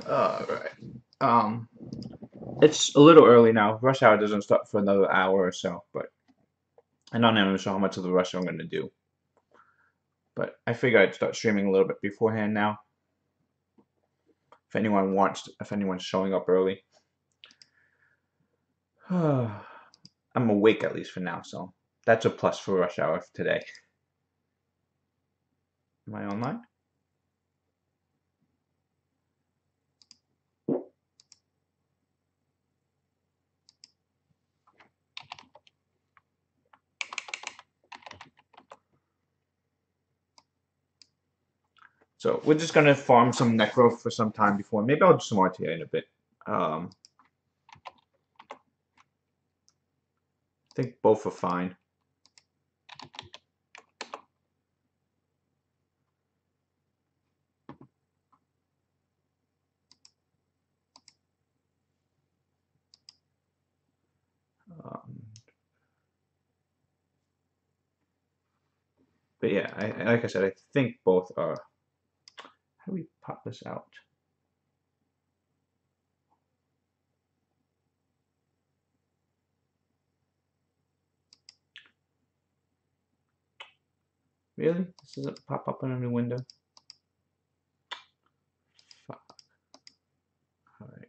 Alright. Um, it's a little early now. Rush hour doesn't start for another hour or so, but I'm not even sure how much of the rush I'm going to do. But I figure I'd start streaming a little bit beforehand now. If anyone's showing up early. I'm awake at least for now, so that's a plus for rush hour today. Am I online? So we're just gonna farm some necro for some time before. Maybe I'll do some RTA in a bit. I think both are fine. Um, but yeah, like I said, I think both are. How do we pop this out? Really? This doesn't pop up on a new window? Fuck. Alright.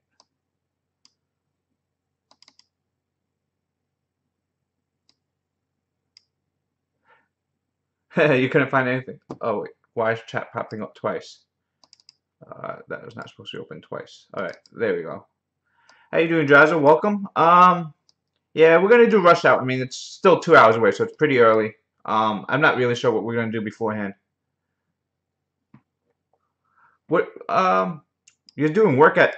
You couldn't find anything. Oh wait, why is chat popping up twice? That was not supposed to open twice. Alright, there we go. How you doing, Drazo? Welcome. Yeah, we're gonna do rush out. I mean, it's still 2 hours away, so it's pretty early. I'm not really sure what we're gonna do beforehand. What? You're doing work at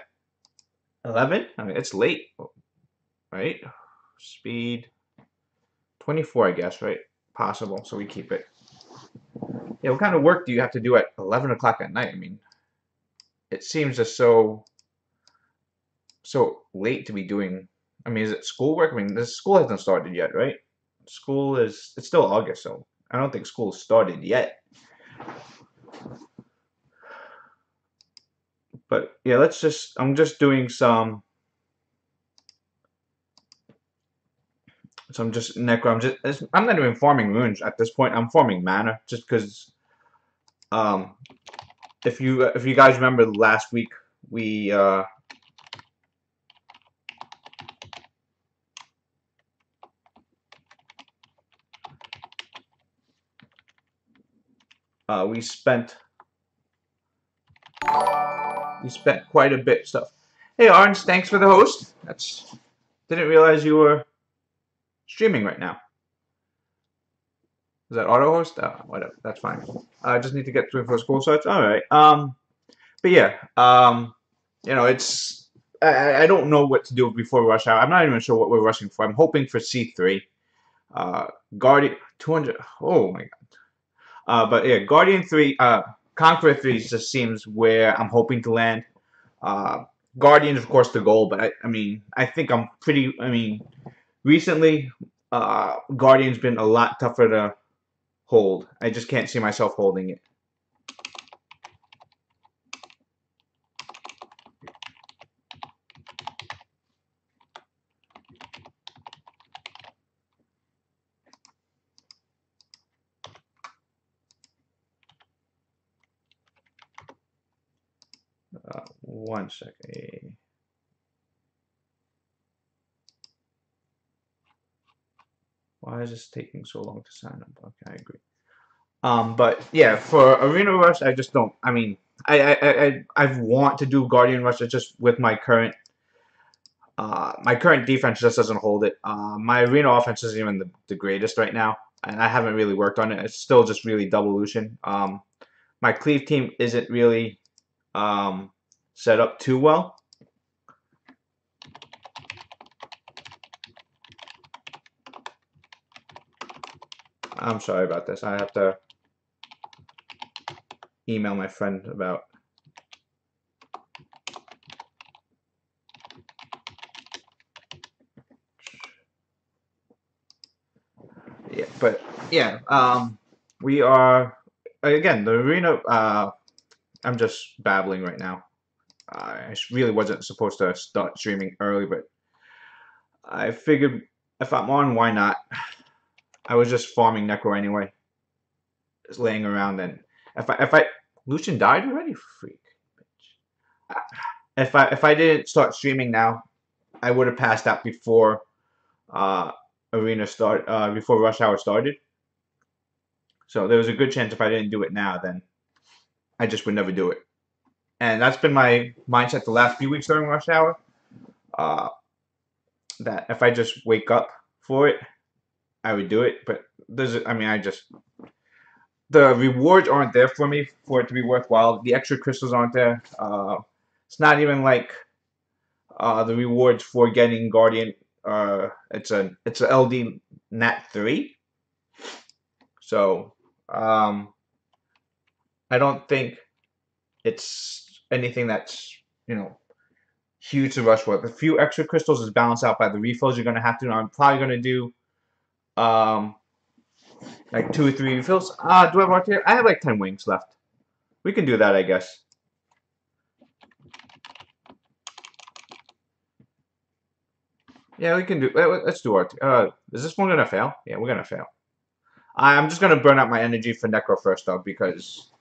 11? I mean, it's late, right? Speed 24, I guess, right? Possible, so we keep it. Yeah, what kind of work do you have to do at 11 o'clock at night? I mean, it seems just so late to be doing. I mean, is it schoolwork? I mean, the school hasn't started yet, right? It's still August, so I don't think school started yet. But yeah, I'm just doing some just necro. I'm not even farming runes at this point. I'm farming mana just because um if you guys remember last week we spent quite a bit of stuff. Hey Orange, thanks for the host. That's Didn't realize you were streaming right now. Is that auto host? Whatever, that's fine. I just need to get through for school, so it's all right. But yeah, it's I don't know what to do before rush hour. I'm not even sure what we're rushing for. I'm hoping for C3. Uh, Guardian 200. Oh my god. But yeah, Guardian 3. Conqueror 3 just seems where I'm hoping to land. Uh, Guardian, of course, the goal. But I mean, I think I'm pretty. I mean, recently, Guardian's been a lot tougher to hold. I just can't see myself holding it. One second. Why is this taking so long to sign up? Okay, I agree. But yeah, for Arena Rush, I just don't. I mean, I want to do Guardian Rush. It's just with my current defense just doesn't hold it. My Arena offense isn't even the greatest right now, and I haven't really worked on it. It's still just really Devolution. My Cleave team isn't really set up too well. I'm sorry about this. I have to email my friend about. Yeah, but yeah, we are again the arena. I'm just babbling right now. really wasn't supposed to start streaming early, but I figured if I'm on, why not? I was just farming Necro anyway, just laying around. And if I Lucian died already, freak. If I didn't start streaming now, I would have passed out before uh, before Rush Hour started. So there was a good chance if I didn't do it now, then I just would never do it. And that's been my mindset the last few weeks during Rush Hour. Uh, that if I just wake up for it, I would do it. But the rewards aren't there for me for it to be worthwhile. The extra crystals aren't there. It's not even like the rewards for getting Guardian. It's a LD Nat 3. So I don't think it's anything that's huge to rush for. A few extra crystals is balanced out by the refills you're gonna have to. I'm probably gonna do like 2 or 3 refills. Do I have RTA? I have like 10 wings left. We can do that, I guess. Yeah, we can do. Let's do RTA. Is this one gonna fail? Yeah, we're gonna fail. I'm just gonna burn out my energy for Necro first though, because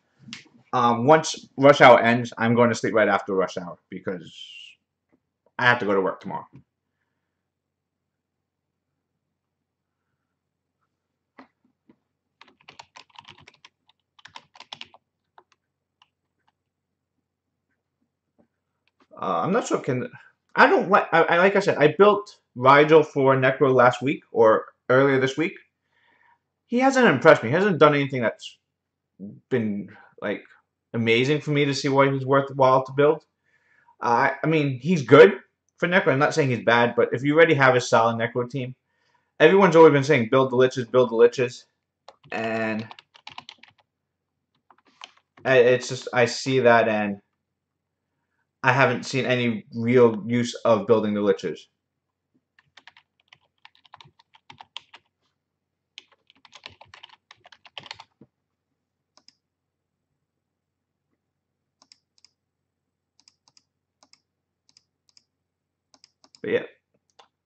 once Rush Hour ends, I'm going to sleep right after Rush Hour because I have to go to work tomorrow. I'm not sure. I don't like. Like I said, I built Rigel for Necro last week or earlier this week. He hasn't impressed me. He hasn't done anything that's been like amazing for me to see why he's worthwhile to build. I mean, he's good for Necro. I'm not saying he's bad, but if you already have a solid Necro team, everyone's always been saying build the liches, and it's just I see that, and I haven't seen any real use of building the liches. But yeah.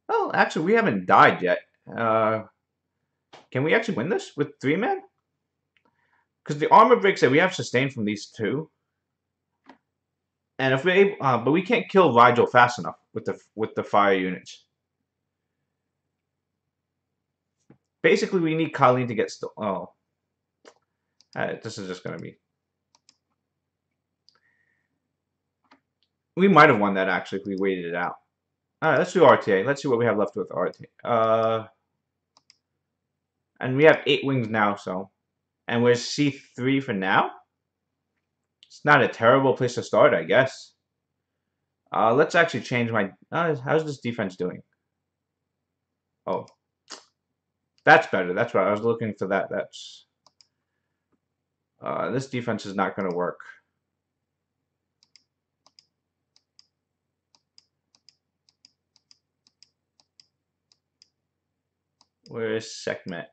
Well, actually, we haven't died yet. Can we actually win this with 3 men? Because the armor breaks that we have sustained from these 2, and if we're able, but we can't kill Rigel fast enough with the fire units. Basically, we need Colleen to get still. Oh, this is just gonna be. We might have won that actually if we waited it out. All right, let's do RTA. Let's see what we have left with RTA. And we have 8 wings now, so, and we're C3 for now. It's not a terrible place to start, I guess. Let's actually change my. How's this defense doing? Oh, that's better. That's right. I was looking for that. That's. This defense is not going to work. Where is Sekhmet?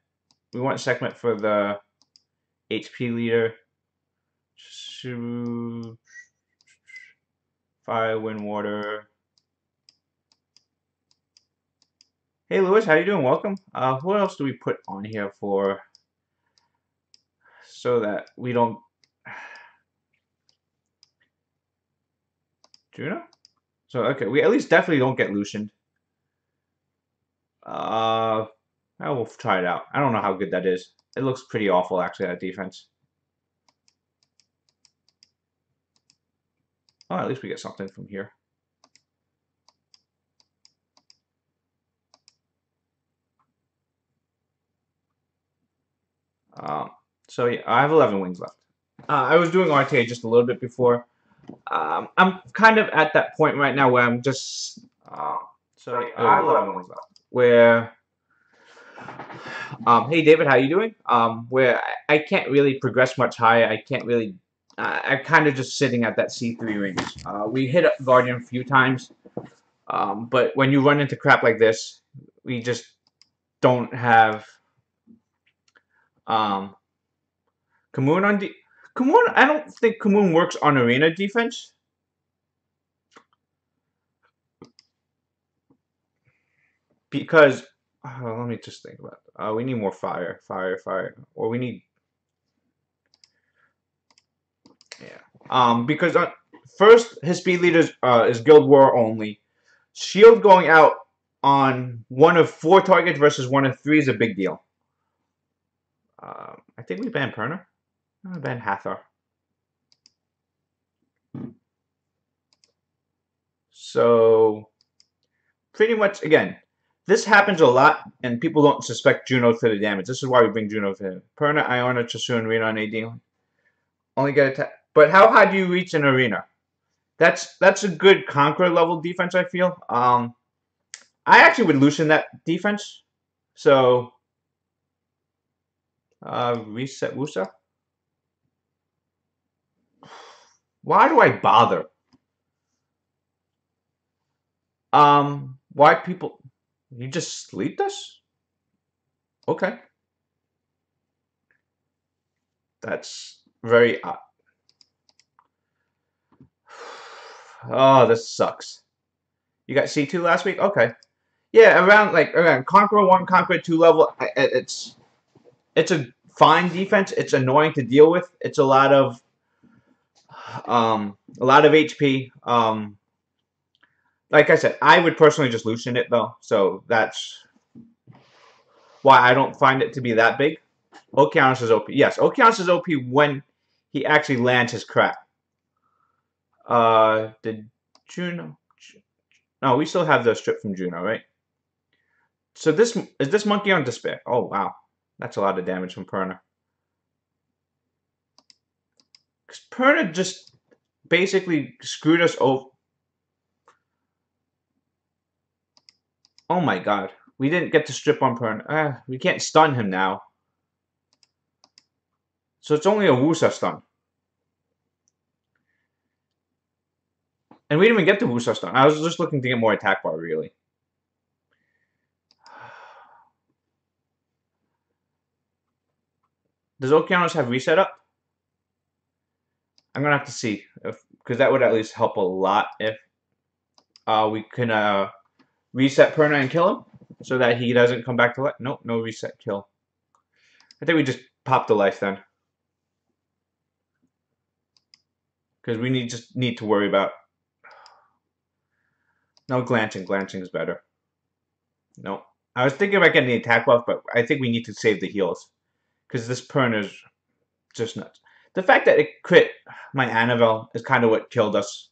We want Sekhmet for the HP leader. Fire, wind, water. Hey, Lewis, how you doing? Welcome. What else do we put on here for so that we don't Juno? So okay, we at least definitely don't get Lucian. I will try it out. I don't know how good that is. It looks pretty awful actually, that defense. Oh, at least we get something from here. So yeah, I have 11 wings left. I was doing RTA just a little bit before. I'm kind of at that point right now where I'm just. So yeah, I have 11 wings left. Where. Hey David, how you doing? Where I can't really progress much higher. I can't really. I'm kind of just sitting at that C3 range. We hit Guardian a few times, but when you run into crap like this, we just don't have. Kamoon on Kamoon. I don't think Kamoon works on arena defense. because let me just think about it. We need more fire, or we need yeah. Because first his speed leader is Guild War only. Shield going out on one of 4 targets versus one of 3 is a big deal. I think we banned Perna. I'm gonna ban Hathor. So pretty much again, this happens a lot, and people don't suspect Juno for the damage. This is why we bring Juno for him. Perna, Iona, Chasu, and Rena on AD. Only get attack. But how high do you reach in arena? That's a good conqueror level defense, I feel. I actually would loosen that defense. So reset Wusa. Why do I bother? Why people? You just sleep this? Okay. That's very odd. Oh, this sucks. You got C2 last week? Okay. Yeah, around Conqueror 1, Conqueror 2 level, it's a fine defense. It's annoying to deal with. It's a lot of HP. Like I said, I would personally just loosen it though. So that's why I don't find it to be that big. Okeanos is OP. Yes, Okeanos is OP when he actually lands his crap. Did Juno? No, we still have the strip from Juno, right? So this monkey on despair. Oh wow, that's a lot of damage from Perna. Perna just basically screwed us over. Oh my god, we didn't get to strip on Perna. We can't stun him now. So it's only a Wusa stun. And we didn't even get the Wusa stun. I was just looking to get more attack bar, really. Does Okeanos have reset up? I'm gonna have to see, because that would at least help a lot if we can reset Perna and kill him, so that he doesn't come back to life. Nope, no reset kill. I think we just pop the life then, because we just need to worry about. No glancing. Glancing is better. No, I was thinking about getting the attack buff, but I think we need to save the heals, because this Perna is just nuts. The fact that it crit my Annabelle is kind of what killed us.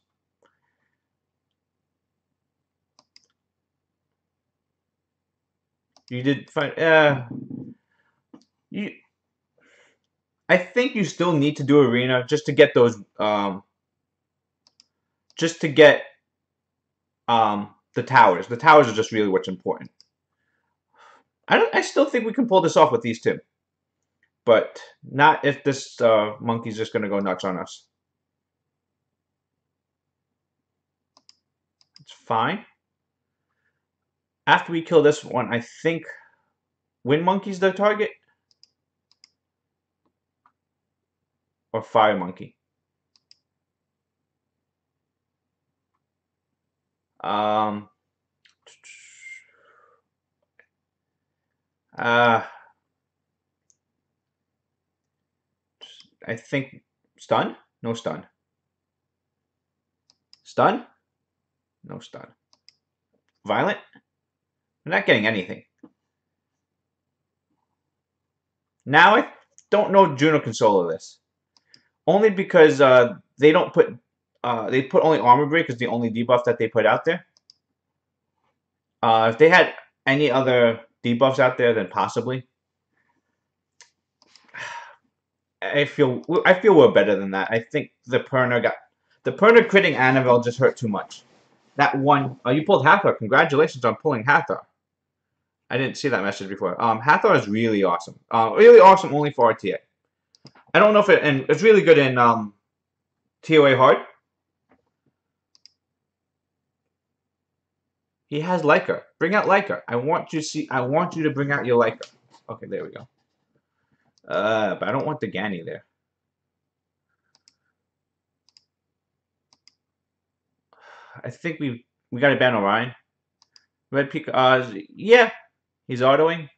You did find you. I think you still need to do arena just to get those just to get the towers. The towers are just really what's important. I still think we can pull this off with these two, but not if this monkey's just gonna go nuts on us. It's fine. After we kill this one, I think Wind Monkey's the target. Or Fire Monkey. I think stun? No stun. Stun? No stun. Violent? We're not getting anything. Now I don't know Juno can solo this. Only because they don't put they put only armor break is the only debuff that they put out there. If they had any other debuffs out there, then possibly. I feel we're better than that. I think the Perna critting Annabelle just hurt too much. That one, you pulled Hathor. Congratulations on pulling Hathor. I didn't see that message before. Hathor is really awesome. Really awesome only for RTA. I don't know if and it's really good in TOA hard. He has Leica. Bring out Leica. I want you to bring out your Leica. Okay, there we go. But I don't want the Ganny there. I think we got to ban Orion. Red Peak. Yeah, he's autoing.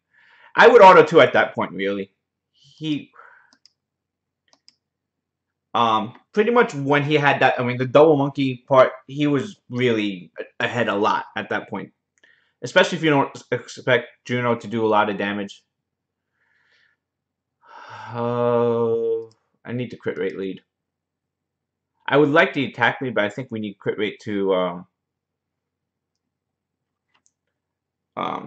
I would auto too at that point. Really, he pretty much when he had that. I mean, the double monkey part, he was really ahead a lot at that point. Especially if you don't expect Juno to do a lot of damage. I need the crit rate lead. I would like the attack lead, but I think we need crit rate to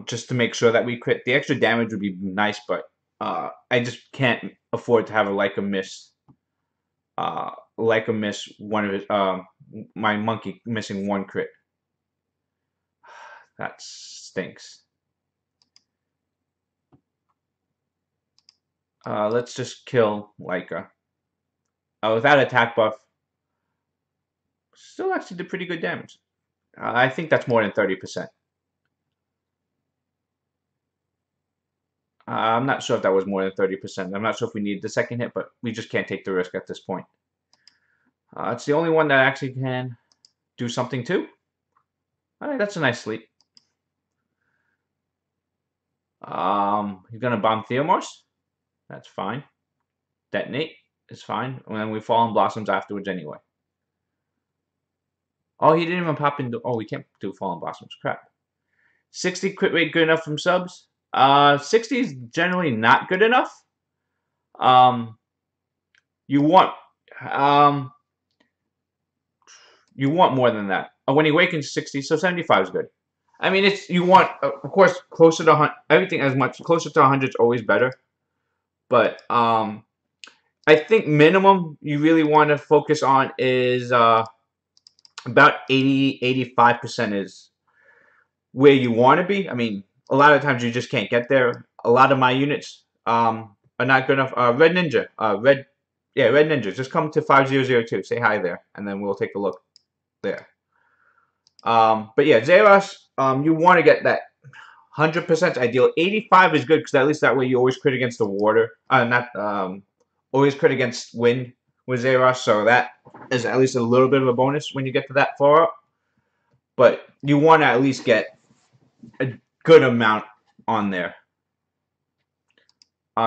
just to make sure that we crit. The extra damage would be nice, but I just can't afford to have a like a miss. Like a miss one of his my monkey missing one crit. That stinks. Let's just kill Leica. Without attack buff, still actually did pretty good damage. I think that's more than 30%. I'm not sure if that was more than 30%. I'm not sure if we need the second hit, but we just can't take the risk at this point. It's the only one that actually can do something too. Alright, that's a nice sleep. He's gonna bomb Theomars. That's fine. Detonate is fine. And then we Fallen Blossoms afterwards anyway. Oh, he didn't even pop into. Oh, we can't do Fallen Blossoms. Crap. 60 crit rate good enough from subs? 60 is generally not good enough. You want more than that. When he awakens 60, so 75 is good. I mean, it's you want of course closer to 100. Everything as much closer to 100 is always better. But I think minimum you really want to focus on is about 85% is where you want to be. I mean, a lot of times you just can't get there. A lot of my units are not good enough. Red Ninja, Red Ninja. Just come to 5002. Say hi there, and then we'll take a look there. But yeah, Zeros, you want to get that 100% ideal. 85 is good because at least that way you always crit against the water. Always crit against wind with Zeros, so that is at least a little bit of a bonus when you get to that far up. But you want to at least get a good amount on there.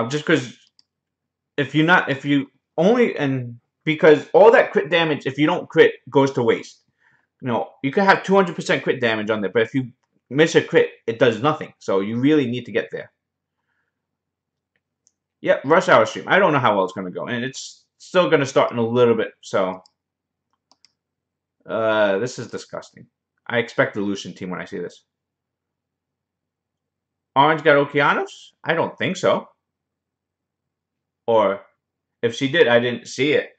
Just because because all that crit damage, if you don't crit, goes to waste. You know, you can have 200% crit damage on there, but if you miss a crit, it does nothing. So you really need to get there. Yep, Rush Hour stream. I don't know how well it's going to go, and it's still going to start in a little bit. So this is disgusting. I expect the Lucian team when I see this. Orange got Okeanos? I don't think so. Or if she did, I didn't see it.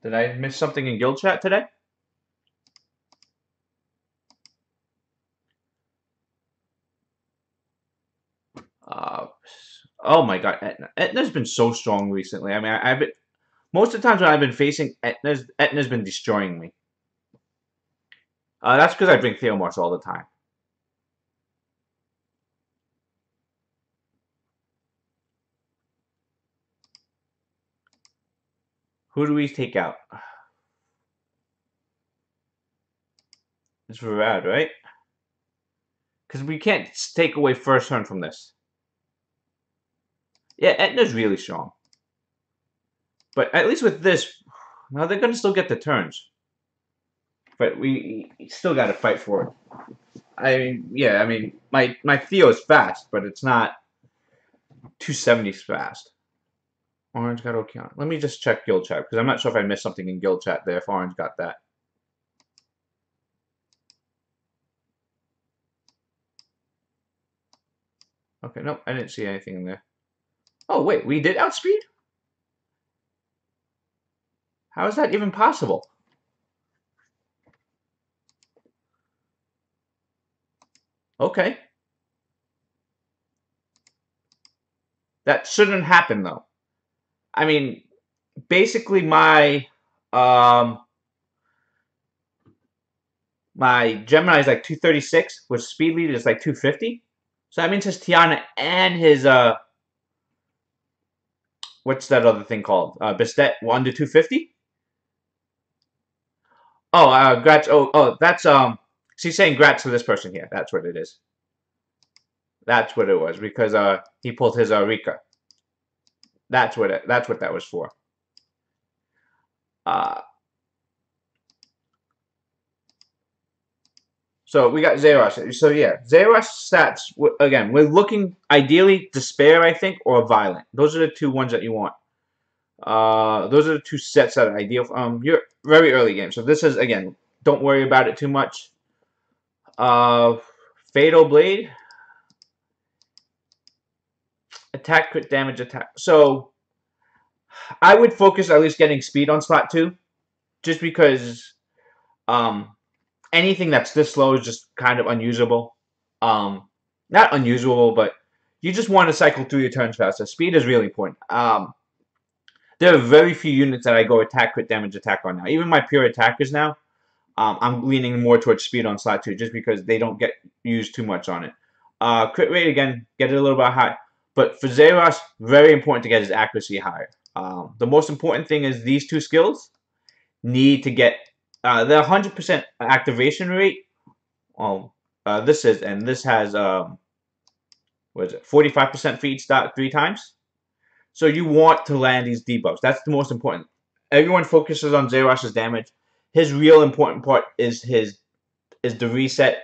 Did I miss something in guild chat today? Oh my god, Etna. Etna's been so strong recently. I mean, I've been most of the times when I've been facing Etna's been destroying me. That's because I bring Theomars all the time. Who do we take out? It's Varad, right? Because we can't take away first turn from this. Yeah, Etna's really strong. But at least with this, now they're going to still get the turns. But we still got to fight for it. I mean, my Theo is fast, but it's not 270 fast. Orange got Okeana. Let me just check guild chat, because I'm not sure if I missed something in guild chat there if Orange got that. Okay, nope, I didn't see anything in there. Oh, wait, we did outspeed? How is that even possible? Okay. That shouldn't happen, though. I mean, basically my Gemini is like 236, with speed lead is like 250. So that means his Tiana and his what's that other thing called? Bastet under 250? Oh, grats. Oh, that's She's saying grats to this person here. That's what it is. That's what it was because he pulled his Rika. That's what that was for. Uh, so we got Zeros. So yeah, Zeros stats again. We're looking ideally despair, I think, or violent. Those are the two ones that you want. Those are the two sets that are ideal. You're very early game, so this is again. Don't worry about it too much. Fatal Blade, attack, crit damage, attack. So I would focus at least getting speed on slot 2, just because anything that's this slow is just kind of unusable. Not unusable, but you just want to cycle through your turns faster. Speed is really important. There are very few units that I go attack, crit damage, attack on now. Even my pure attackers now, I'm leaning more towards speed on slot 2 just because they don't get used too much on it. Crit rate, again, get it a little bit high. But for Zeros, very important to get his accuracy higher. The most important thing is these two skills need to get the 100% activation rate. This has what is it? 45% for each dot 3 times. So you want to land these debuffs. That's the most important. Everyone focuses on Zeros's damage. His real important part is the reset.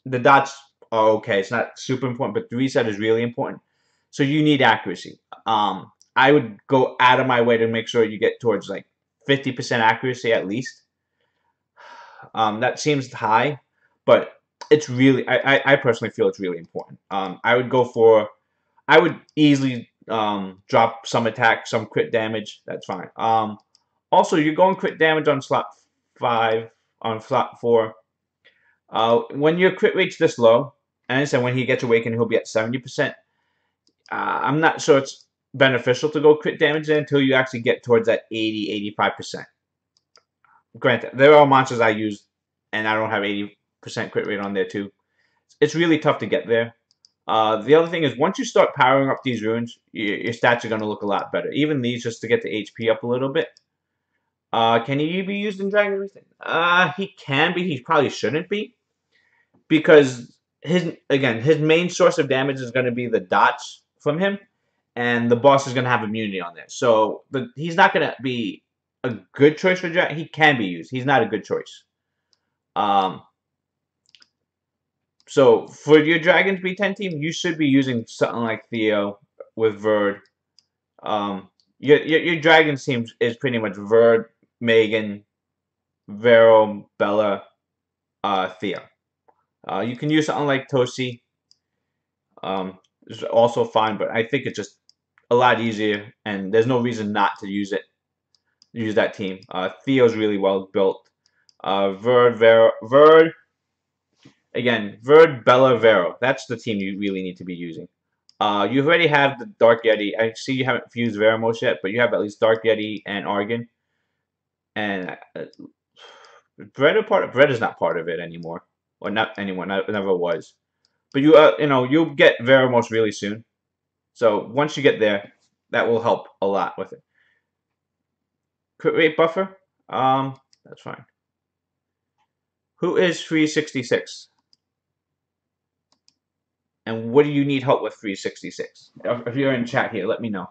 The dots are okay. It's not super important, but the reset is really important. So you need accuracy. I would go out of my way to make sure you get towards like 50% accuracy at least. That seems high, but it's really, I personally feel it's really important. I would easily drop some attack, some crit damage. That's fine. Also, you're going crit damage on slot 5, on slot 4. When your crit rate's this low, and I said when he gets awakened, he'll be at 70%. I'm not sure it's beneficial to go crit damage until you actually get towards that 80-85%. Granted, there are monsters I use, and I don't have 80% crit rate on there too. It's really tough to get there. The other thing is, once you start powering up these runes, your stats are going to look a lot better. Even these, just to get the HP up a little bit. Can he be used in Dragon Everything? He can be. He probably shouldn't be. Because, his main source of damage is going to be the dots from him. And the boss is going to have immunity on there. So, he's not going to be a good choice for Dragon. He can be used. He's not a good choice. So, for your Dragons B10 team, you should be using something like Theo with Verd. Your Dragons team is pretty much Verd, Megan, Vero, Bella, Theo. You can use something like Tosi. It's also fine, but I think it's just a lot easier, and there's no reason not to use it. Use that team. Theo's really well built. Verd, Bella, Vero. That's the team you really need to be using. You already have the Dark Yeti. I see you haven't fused Veramos yet, but you have at least Dark Yeti and Argon. And Bread is not part of it anymore, or not anymore. Never was. But you'll get Veramos really soon. So once you get there, that will help a lot with it. Crit rate buffer. That's fine. Who is 366? And what do you need help with 366? If you're in chat here, let me know.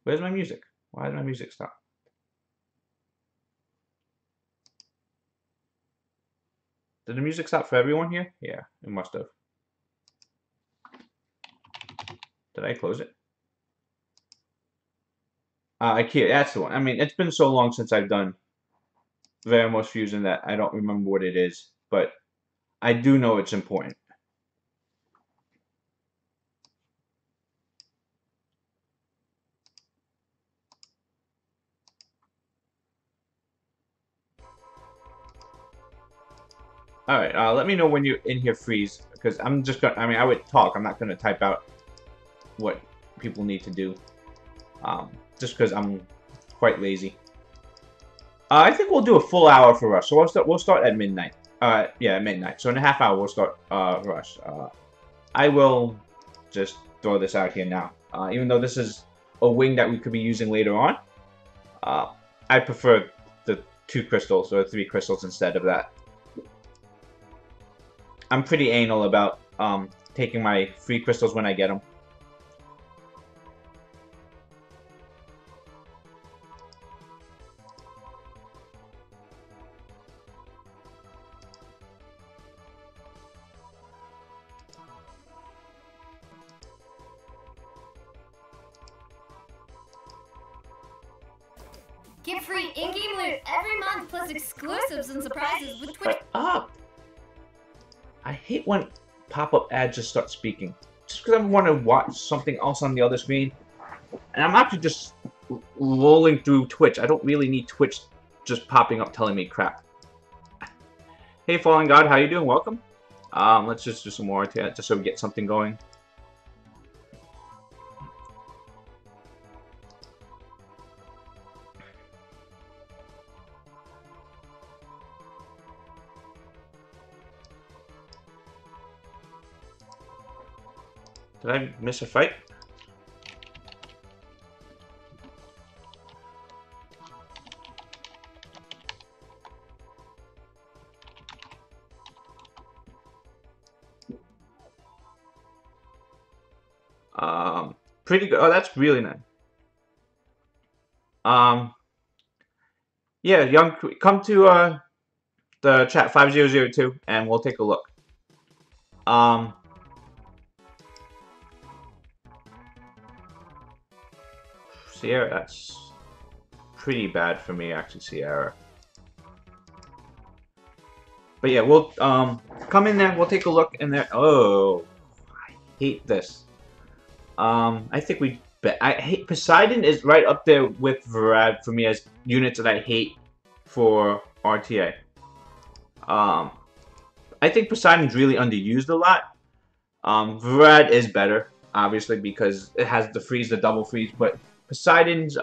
Where's my music? Why did my music stop? Did the music stop for everyone here? Yeah, it must have. Did I close it? IKEA, that's the one. I mean, it's been so long since I've done Veramos Fusion that I don't remember what it is, but I do know it's important. All right, let me know when you're in here, Freeze, because I'm just gonna. I mean, I would talk. I'm not gonna type out what people need to do, just because I'm quite lazy. I think we'll do a full hour for Rush. So we'll start at midnight. Yeah, at midnight. So in a half hour we'll start Rush. I will just throw this out here now. Even though this is a wing that we could be using later on, I prefer the 2 crystals or 3 crystals instead of that. I'm pretty anal about taking my free crystals when I get them. Get free in-game loot every month plus exclusives and surprises with Twitch. Up! I hate when pop-up ads just start speaking. Just because I want to watch something else on the other screen. And I'm actually just rolling through Twitch. I don't really need Twitch just popping up telling me crap. Hey, Fallen God, how you doing? Welcome. Let's just do some more just so we get something going. Did I miss a fight? Pretty good. Oh, that's really nice. Yeah, Young, come to the chat 5002 and we'll take a look. Sierra, that's pretty bad for me, actually, Sierra. But yeah, we'll come in there, we'll take a look in there. Oh, I hate this. I think I hate Poseidon is right up there with Varad for me as units that I hate for RTA. I think Poseidon's really underused a lot. Varad is better, obviously, because it has the freeze, the double freeze, but Poseidon's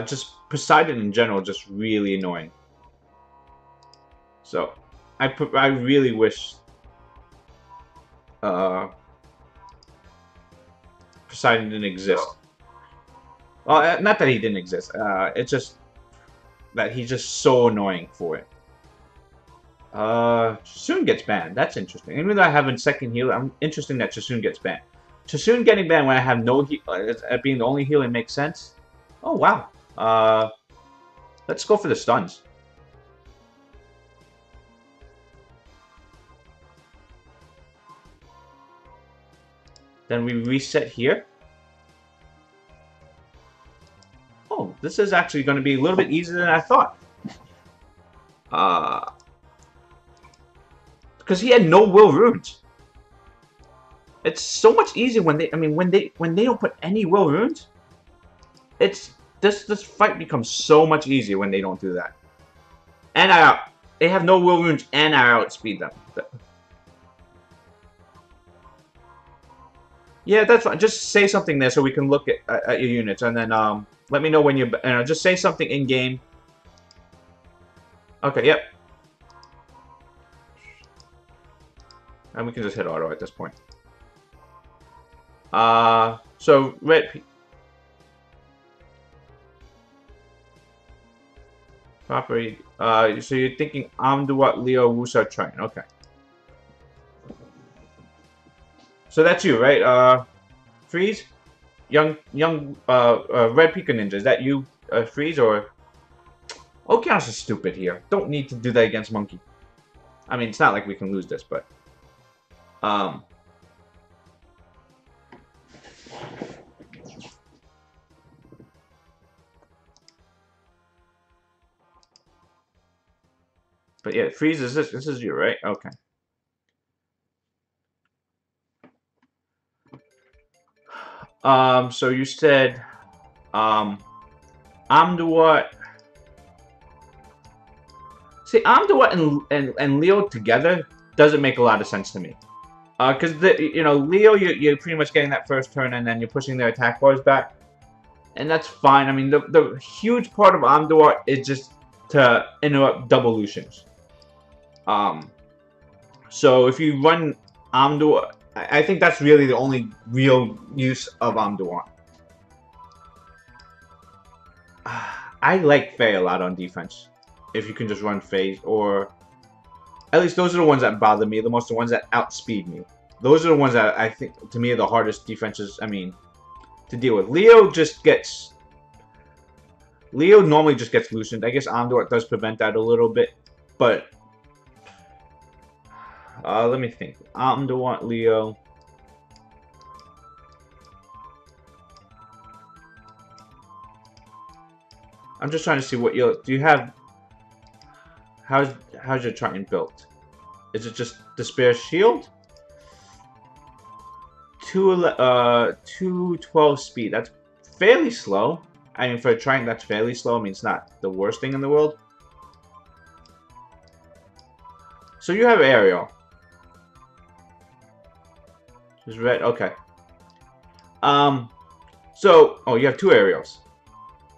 just Poseidon in general just really annoying. So I really wish Poseidon didn't exist. Well, not that he didn't exist. It's just that he's just so annoying for it. Chasun gets banned. That's interesting. Even though I have a second healer, I'm interested that Chasun gets banned. Chasun getting banned when I have no heal, being the only healer makes sense. Oh wow. Let's go for the stuns. Then we reset here. Oh, this is actually going to be a little bit easier than I thought. Because he had no will runes. It's so much easier when they, when they don't put any will runes. It's this fight becomes so much easier when they don't do that. And they have no will runes, and I outspeed them. Yeah, that's fine. Just say something there so we can look at your units, and then let me know when you're. Just say something in game. Okay. Yep. And we can just hit auto at this point. So red. Property. So you're thinking Amduat, Leo, Wusa, Train. Okay. So that's you, right? Freeze? Young, Red Pika Ninja. Is that you, Freeze, or... Okeanos is stupid here. Don't need to do that against Monkey. I mean, it's not like we can lose this, but... But yeah, Freeze is this. This is you, right? Okay. So you said, Amduat. See, Amduat and Leo together doesn't make a lot of sense to me. Because Leo, you're pretty much getting that first turn, and then you're pushing their attack bars back, and that's fine. I mean, the huge part of Amduat is just to interrupt devolutions. So if you run Amduat I think that's really the only real use of Amduan. I like Faye a lot on defense. If you can just run Faye, or at least those are the ones that bother me the most, the ones that outspeed me. Those are the ones that I think, to me, are the hardest defenses, to deal with. Leo normally just gets loosened. I guess Amduat does prevent that a little bit, but let me think. Amduat, Leo. I'm just trying to see what do you have. How's your Triton built? Is it just Despair Shield? 212 speed. That's fairly slow. I mean, for a Triton, that's fairly slow. I mean, it's not the worst thing in the world. So you have Aerial. Just red. Okay. So, oh, you have 2 Aerials,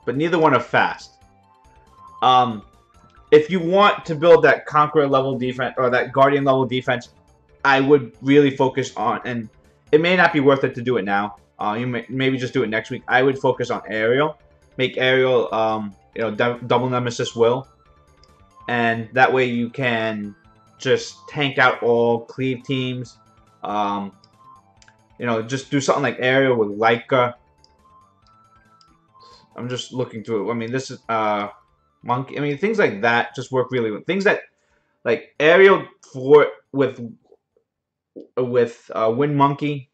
but neither one are fast. If you want to build that Conqueror level defense or that Guardian level defense, I would really focus on, and it may not be worth it to do it now. You maybe just do it next week. I would focus on Aerial. Make Aerial, double Nemesis Will, and that way you can just tank out all cleave teams. Just do something like Aerial with Leica. I'm just looking through it. I mean, this is Monkey. I mean, things like that just work really well. Things that like Aerial with Wind Monkey.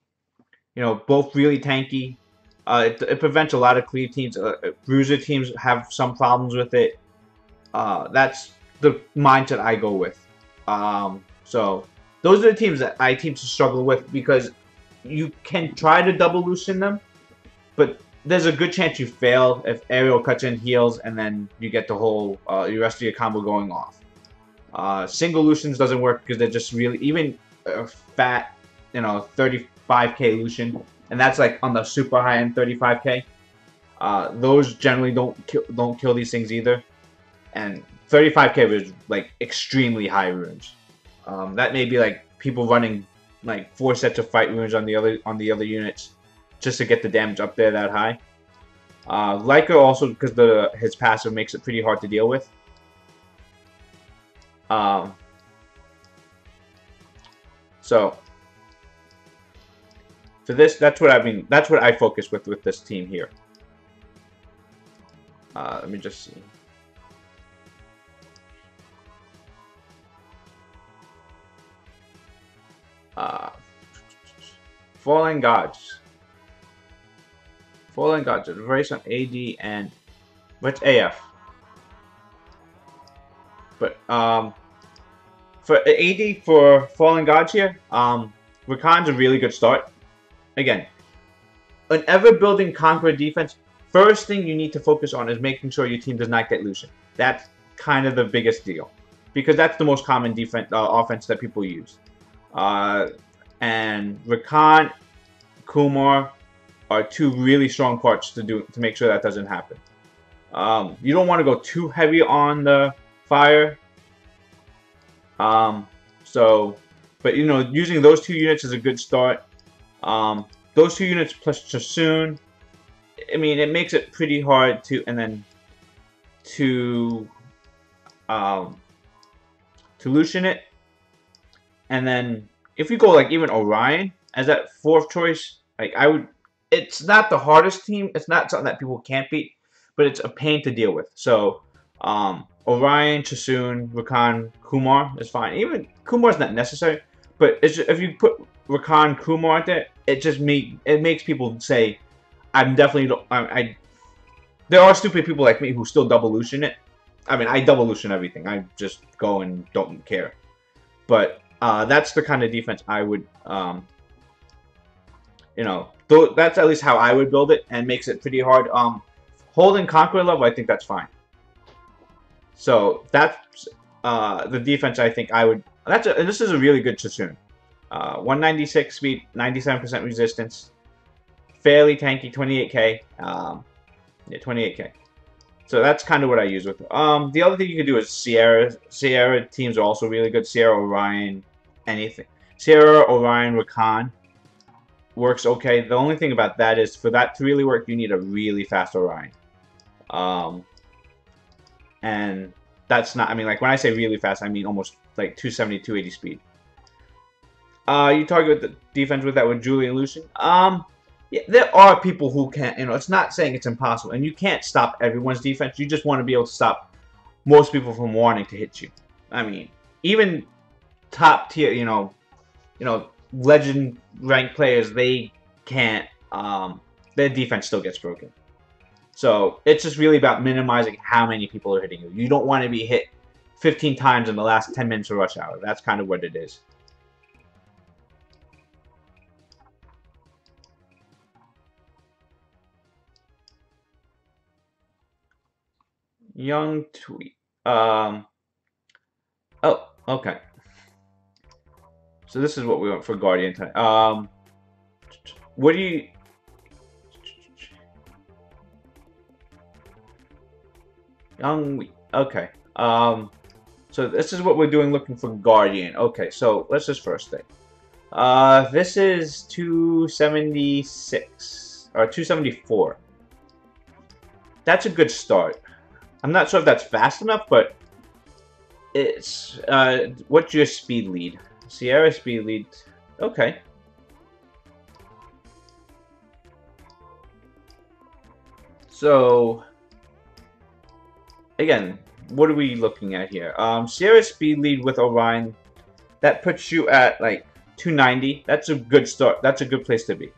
Both really tanky. It prevents a lot of cleave teams. Bruiser teams have some problems with it. That's the mindset I go with. So those are the teams that I seem to struggle with, because you can try to double loosen them, but there's a good chance you fail if Aerial cuts in, heals, and then you get the whole the rest of your combo going off. Single Lucians doesn't work because they're just really, even a fat, 35k Lucian, and that's like on the super high end 35k. Those generally don't kill these things either, and 35k is like extremely high runes. That may be like people running like 4 sets of fight runes on the other units just to get the damage up there that high. Leica also, because his passive makes it pretty hard to deal with. So for this, that's what I focus with this team here. Let me just see. Fallen Gods. Fallen Gods. Race on AD and what's AF? But for AD for Fallen Gods here, Rakan's a really good start. Again, whenever building Conqueror defense, first thing you need to focus on is making sure your team does not get Lucian. That's kind of the biggest deal, because that's the most common offense that people use. And Rakan, Kumar are 2 really strong parts to make sure that doesn't happen. You don't want to go too heavy on the fire. But using those 2 units is a good start. Those 2 units plus Chasun, I mean, it makes it pretty hard to Lucian it. And then if you go like even Orion as that 4th choice, like it's not the hardest team. It's not something that people can't beat, but it's a pain to deal with. So Orion, Chasun, Rakan, Kumar is fine. Even Kumar's not necessary, but if you put Rakan, Kumar out there, it makes people say, I'm definitely there are stupid people like me who still double Lucian it. I mean, I double Lucian everything. I just go and don't care. But that's the kind of defense I would, that's at least how I would build it, and makes it pretty hard. Holding Conqueror level, I think that's fine. So that's the defense I think I would. This is a really good Chasun. 196 speed, 97% resistance, fairly tanky, 28k. Yeah, 28k. So that's kind of what I use with it. The other thing you can do is Sierra. Sierra teams are also really good. Sierra, Orion, anything. Sierra, Orion, Rakan works okay. The only thing about that is for that to really work, you need a really fast Orion. And that's not, I mean, like when I say really fast, I mean almost like 270, 280 speed. You target the defense with that with Julian Lucian. Yeah, there are people who can't, you know, it's not saying it's impossible, and you can't stop everyone's defense. You just want to be able to stop most people from wanting to hit you. I mean, even top tier, you know, legend ranked players, they can't, their defense still gets broken. So it's just really about minimizing how many people are hitting you. You don't want to be hit 15 times in the last 10 minutes of rush hour. That's kind of what it is. Young tweet. Oh, okay. So this is what we want for Guardian time. What do you... Young... Okay. So this is what we're doing looking for Guardian. Okay, so let's just first thing. This is 276. Or 274. That's a good start. I'm not sure if that's fast enough, but it's, what's your speed lead? Sierra speed lead, okay. So, again, what are we looking at here? Sierra speed lead with Orion, that puts you at, like, 290. That's a good start. That's a good place to be.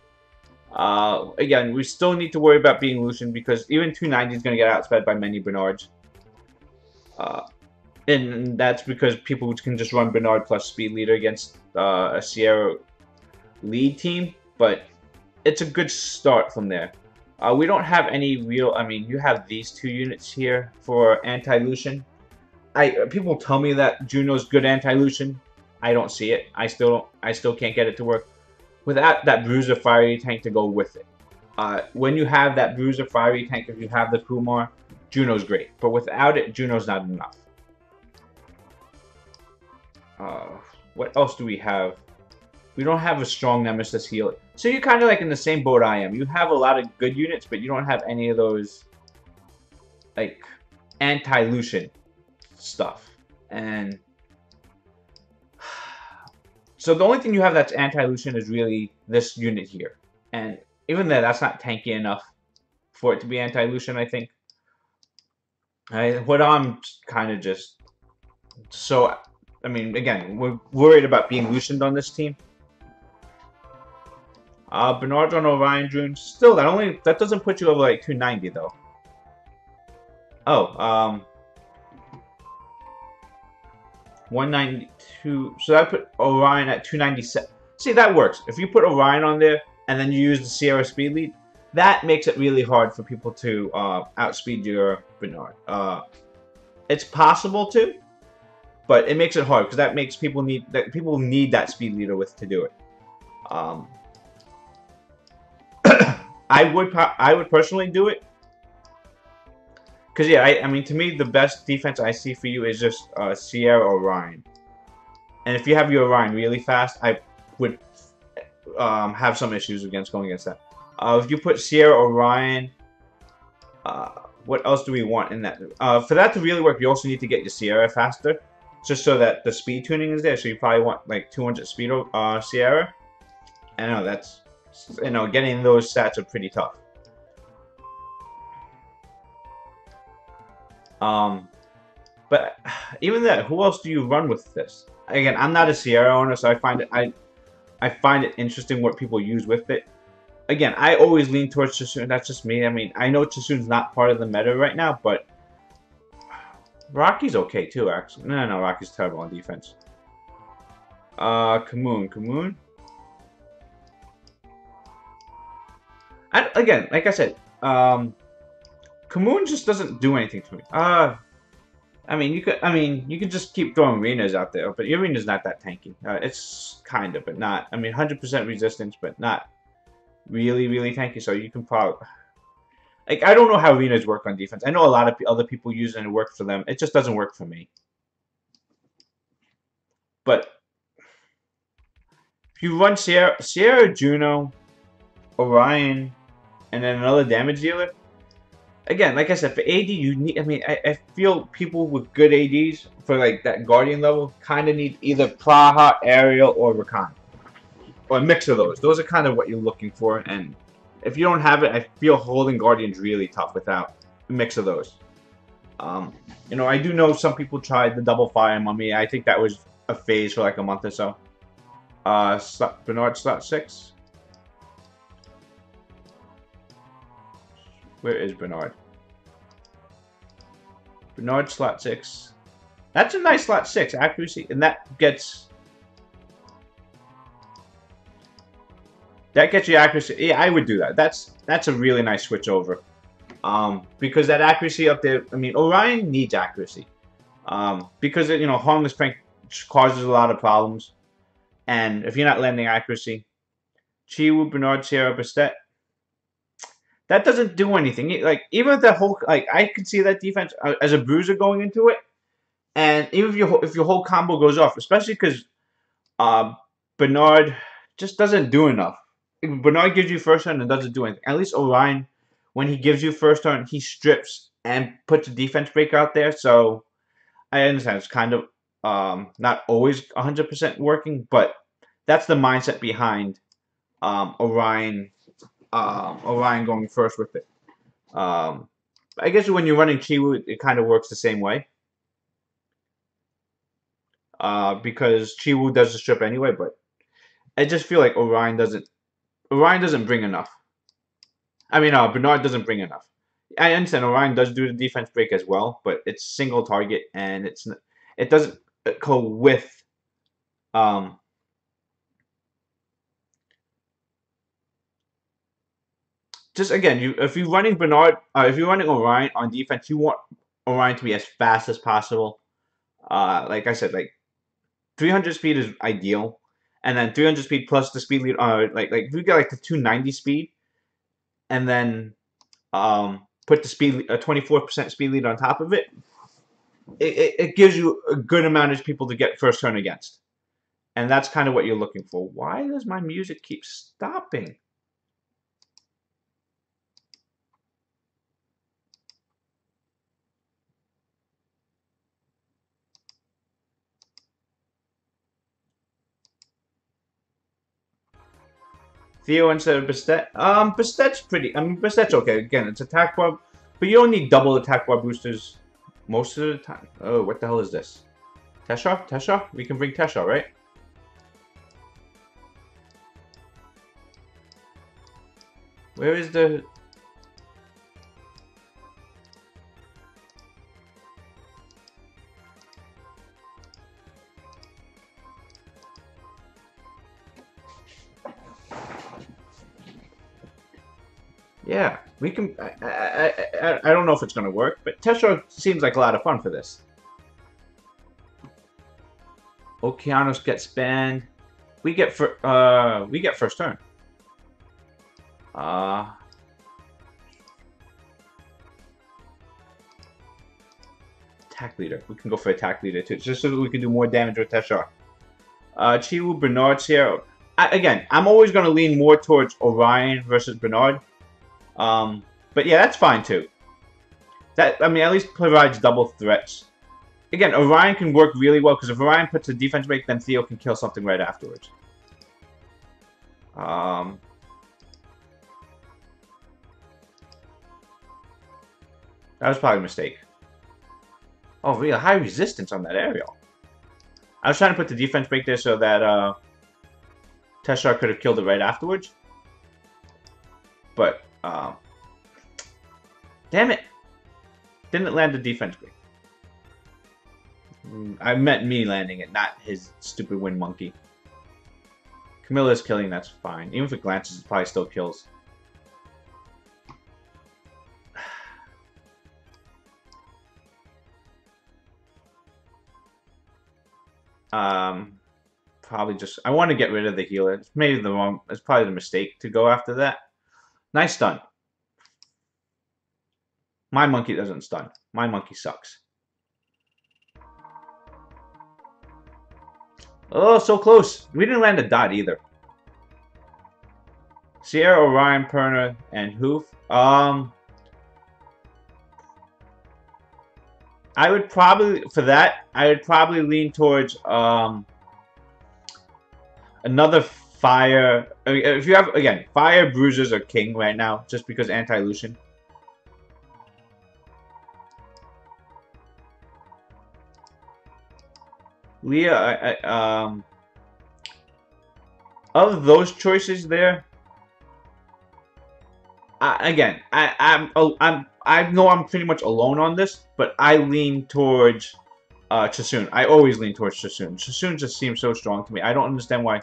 Again, we still need to worry about being Lucian because even 290 is going to get outsped by many Bernards. And that's because people can just run Bernard plus Speed Leader against a Sierra lead team. But it's a good start from there. We don't have any real... I mean, you have these two units here for anti-Lucian. People tell me that Juno's good anti-Lucian. I don't see it. I still can't get it to work. Without that Bruiser Fiery Tank to go with it. When you have that Bruiser Fiery Tank, if you have the Kumar, Juno's great. But without it, Juno's not enough. What else do we have? We don't have a strong Nemesis heal. So you're kind of like in the same boat I am. You have a lot of good units, but you don't have any of those, like, anti-Lucian stuff. And... so the only thing you have that's anti-Lucian is really this unit here. And even then, that's not tanky enough for it to be anti-Lucian, I think. What I'm kind of just... So, I mean, again, we're worried about being Lucianed on this team. Bernard on Orion June. Still, that doesn't put you over like 290 though. Oh, 192. So that put Orion at 297. See, that works. If you put Orion on there and then you use the Sierra speed lead, that makes it really hard for people to outspeed your Bernard. It's possible to, but it makes it hard because that makes people need that speed leader with to do it. I would personally do it. Because, yeah, I mean, to me, the best defense I see for you is just Sierra Orion. And if you have your Orion really fast, I would have some issues going against that. If you put Sierra Orion, what else do we want in that? For that to really work, you also need to get your Sierra faster. Just so that the speed tuning is there. So you probably want, like, 200 speed Sierra. I know, that's... You know, getting those stats are pretty tough. But even that, who else do you run with this? Again, I'm not a Sierra owner, so I find it interesting what people use with it. Again, I always lean towards Chasun. That's just me. I mean, I know Chasun's not part of the meta right now, but Rocky's okay too, actually. No, Rocky's terrible on defense. Kamoon. Again, like I said, Kamoon just doesn't do anything to me. I mean, you could just keep throwing Renas out there, but your Rena's not that tanky. It's kind of, but not. I mean, 100% resistance, but not really, really tanky. So you can probably, like, I don't know how Renas work on defense. I know a lot of other people use it and it works for them. It just doesn't work for me. But If you run Sierra, Juno, Orion, and then another damage dealer. Again, like I said, for AD, you need. I mean, I feel people with good ADs for like that Guardian level kind of need either Praha, Ariel, or Rakan, or a mix of those. Those are kind of what you're looking for, and if you don't have it, I feel holding Guardian's really tough without a mix of those. You know, I do know some people tried the double fire mummy. I think that was a phase for like a month or so. Bernard slot 6. Where is Bernard? Bernard slot 6. That's a nice slot 6 accuracy, and that gets you accuracy. Yeah, I would do that. That's a really nice switch over. Because that accuracy up there, I mean, Orion needs accuracy. Because you know, Harmless Prank causes a lot of problems, and if you're not landing accuracy, Chiwu, Bernard, Sierra, Bastet, that doesn't do anything. Like, even if that whole, like, I could see that defense as a bruiser going into it, and even if your whole combo goes off, especially because Bernard just doesn't do enough. If Bernard gives you first turn and doesn't do anything. At least Orion, when he gives you first turn, he strips and puts a defense break out there. So I understand it's kind of not always 100% working, but that's the mindset behind Orion. Orion going first with it. I guess when you're running Chiwu, it kind of works the same way. Because Chiwu does the strip anyway, but I just feel like Orion doesn't bring enough. I mean, Bernard doesn't bring enough. I understand Orion does do the defense break as well, but it's single target and it doesn't go with just again, if you're running if you're running Orion on defense, you want Orion to be as fast as possible. Like I said, like 300 speed is ideal, and then 300 speed plus the speed lead. Like we got like the 290 speed, and then put the speed 24% speed lead on top of it. It gives you a good amount of people to get first turn against, and that's kind of what you're looking for. Why does my music keep stopping? Theo instead of Bastet. Bastet's pretty. I mean, Bastet's okay. Again, it's attack bar, but you don't need double attack bar boosters most of the time. Oh, what the hell is this? Tesha? Tesha? We can bring Tesha, right? Where is the... Yeah, we can... I don't know if it's going to work, but Tesha seems like a lot of fun for this. Okeanos gets banned. We get first turn. Attack leader. We can go for attack leader too, just so that we can do more damage with Tesha. Chiwu, Bernard, Sierra. Again, I'm always going to lean more towards Orion versus Bernard. But yeah, that's fine too. That, I mean, at least provides double threats. Again, Orion can work really well because if Orion puts a defense break, then Theo can kill something right afterwards. That was probably a mistake. Oh, really? High resistance on that aerial. I was trying to put the defense break there so that Tesha could have killed it right afterwards. But, damn it! Didn't land the defense break. I meant me landing it, not his stupid wind monkey. Camilla's killing, that's fine. Even if it glances, it probably still kills. Probably just... I want to get rid of the healer. It's maybe it's probably the mistake to go after that. Nice stun. My monkey doesn't stun. My monkey sucks. Oh, so close. We didn't land a dot either. Sierra, Orion, Perna, and Hoof. I would probably, for that, I would probably lean towards another fire. If you have, again, fire bruisers are king right now, just because anti-Lucian. Leah, of those choices there, I know I'm pretty much alone on this, but I lean towards Chasun. I always lean towards Chasun. Chasun just seems so strong to me. I don't understand why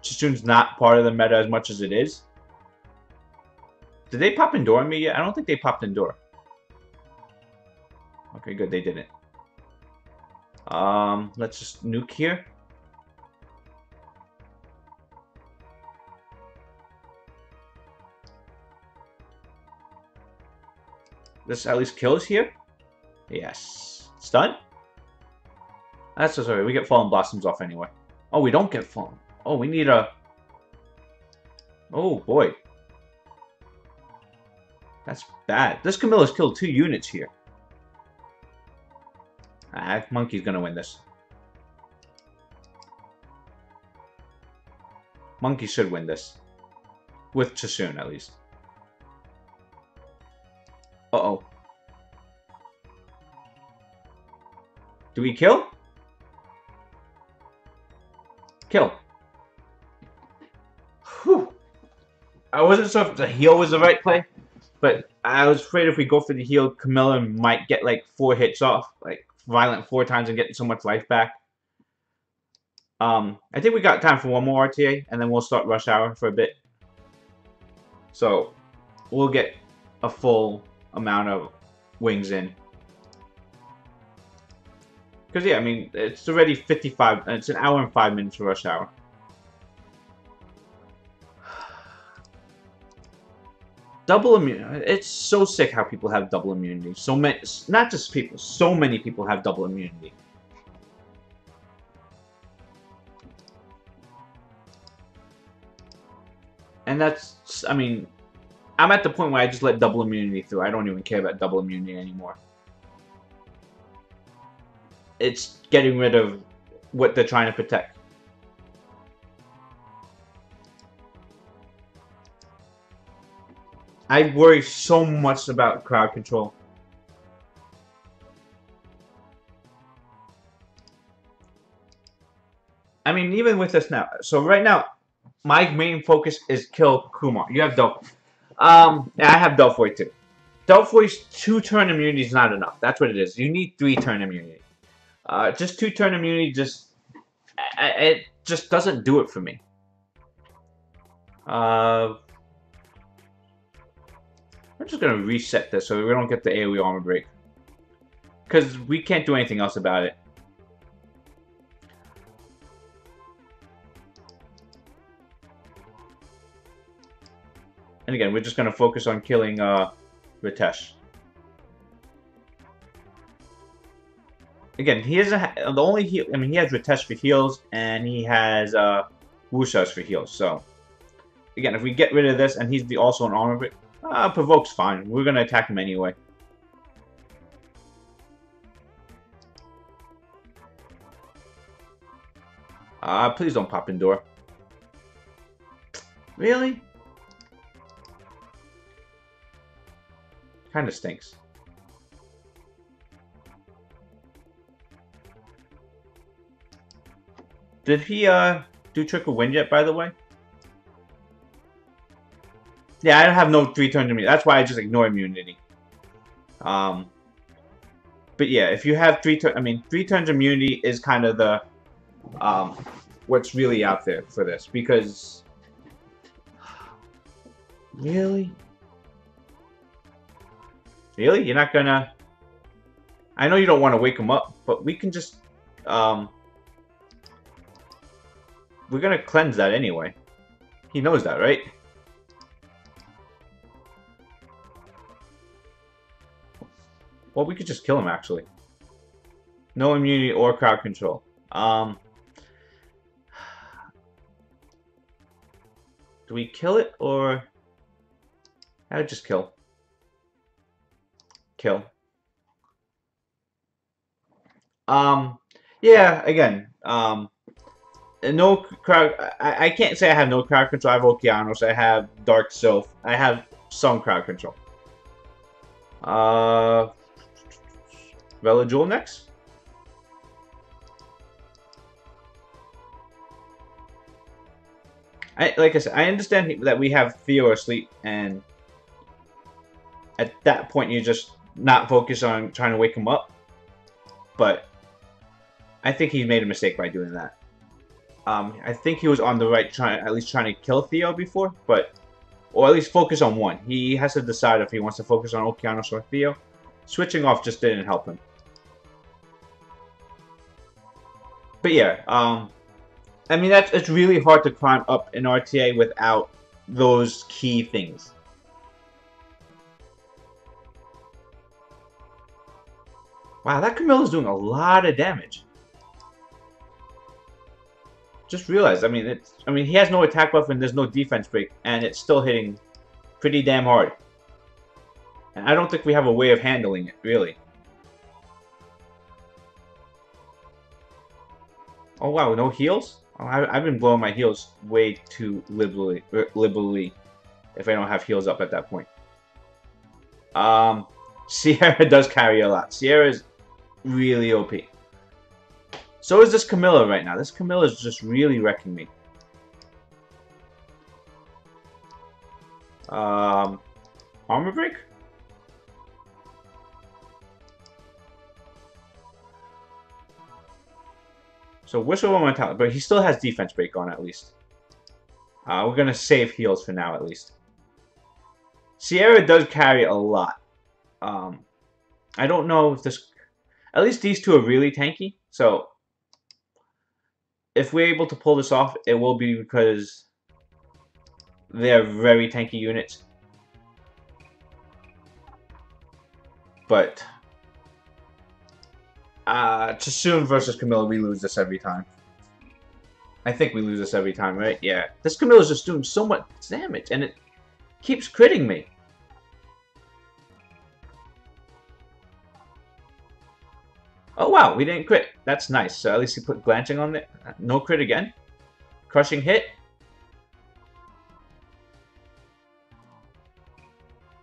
Chasun's not part of the meta as much as it is. Did they pop Endure on me yet? I don't think they popped Endure. Okay, good, they didn't. Let's just nuke here. This at least kills here. Yes. Stun? That's just alright. We get Fallen Blossoms off anyway. Oh, we don't get Fallen. Oh, we need a... Oh, boy. That's bad. This Camilla's killed 2 units here. Ah, Monkey's gonna win this. Monkey should win this. With Chasun, at least. Uh-oh. Do we kill? Kill. Whew. I wasn't sure if the heal was the right play, but I was afraid if we go for the heal, Camilla might get like 4 hits off, like violent 4 times and get so much life back. I think we got time for one more RTA, and then we'll start Rush Hour for a bit. So, we'll get a full amount of wings in. Because, yeah, I mean, it's already 55, it's an hour and 5 minutes for Rush Hour. Double immunity. It's so sick how people have double immunity. So many, not just people, so many people have double immunity. And that's, I mean, I'm at the point where I just let double immunity through. I don't even care about double immunity anymore. It's getting rid of what they're trying to protect. I worry so much about crowd control. I mean, even with this now. So right now, my main focus is kill Kumar. You have Delphoid. Yeah, I have Delphoid too. Delphoid's 2-turn immunity is not enough. That's what it is. You need 3-turn immunity. Just 2-turn immunity it just doesn't do it for me. We're just gonna reset this so we don't get the AoE armor break. Because we can't do anything else about it. And again, we're just gonna focus on killing Ritesh. Again, he has the only heal. I mean, he has Ritesh for heals, and he has Wushas for heals. So, again, if we get rid of this, and he's also an armor break, Provoke's fine. We're gonna attack him anyway. Please don't pop Endure. Really? Kinda stinks. Did he do Trick or Win yet, by the way? Yeah, I don't have no 3-turn immunity. That's why I just ignore immunity. But yeah, if you have 3-turn, I mean, 3 turns immunity is kind of the what's really out there for this, because really, you're not gonna. I know you don't want to wake him up, but we can just we're gonna cleanse that anyway. He knows that, right? Well, we could just kill him, actually. No immunity or crowd control. Do Do we kill it or... I would just kill. Kill. Yeah, again, no crowd. I can't say I have no crowd control. I have Okeanos. I have Dark Sylph. I have some crowd control. Velajool next. Like I said, I understand that we have Theo asleep, and at that point you just not focus on trying to wake him up. But I think he made a mistake by doing that. I think he was on the right, at least trying to kill Theo before, or at least focus on one. He has to decide if he wants to focus on Okeanos or Theo. Switching off just didn't help him. But yeah, I mean it's really hard to climb up an RTA without those key things. Wow, that Camilla's doing a lot of damage. Just realized, I mean, he has no attack buff and there's no defense break, and it's still hitting pretty damn hard. And I don't think we have a way of handling it, really. Oh wow, no heals? Oh, I've been blowing my heals way too liberally, if I don't have heals up at that point. Sierra does carry a lot. Sierra is really OP. So is this Camilla right now. This Camilla is just really wrecking me. Armor break? So Whistle one more time, but he still has defense break on at least. We're gonna save heals for now at least. Sierra does carry a lot. I don't know if this... At least these two are really tanky, so... If we're able to pull this off, it will be because they're very tanky units. But Chasun versus Camilla, we lose this every time. I think we lose this every time, right? Yeah. This Camilla's just doing so much damage, and it keeps critting me. Oh wow, we didn't crit. That's nice. So at least he put glancing on there. No crit again. Crushing hit.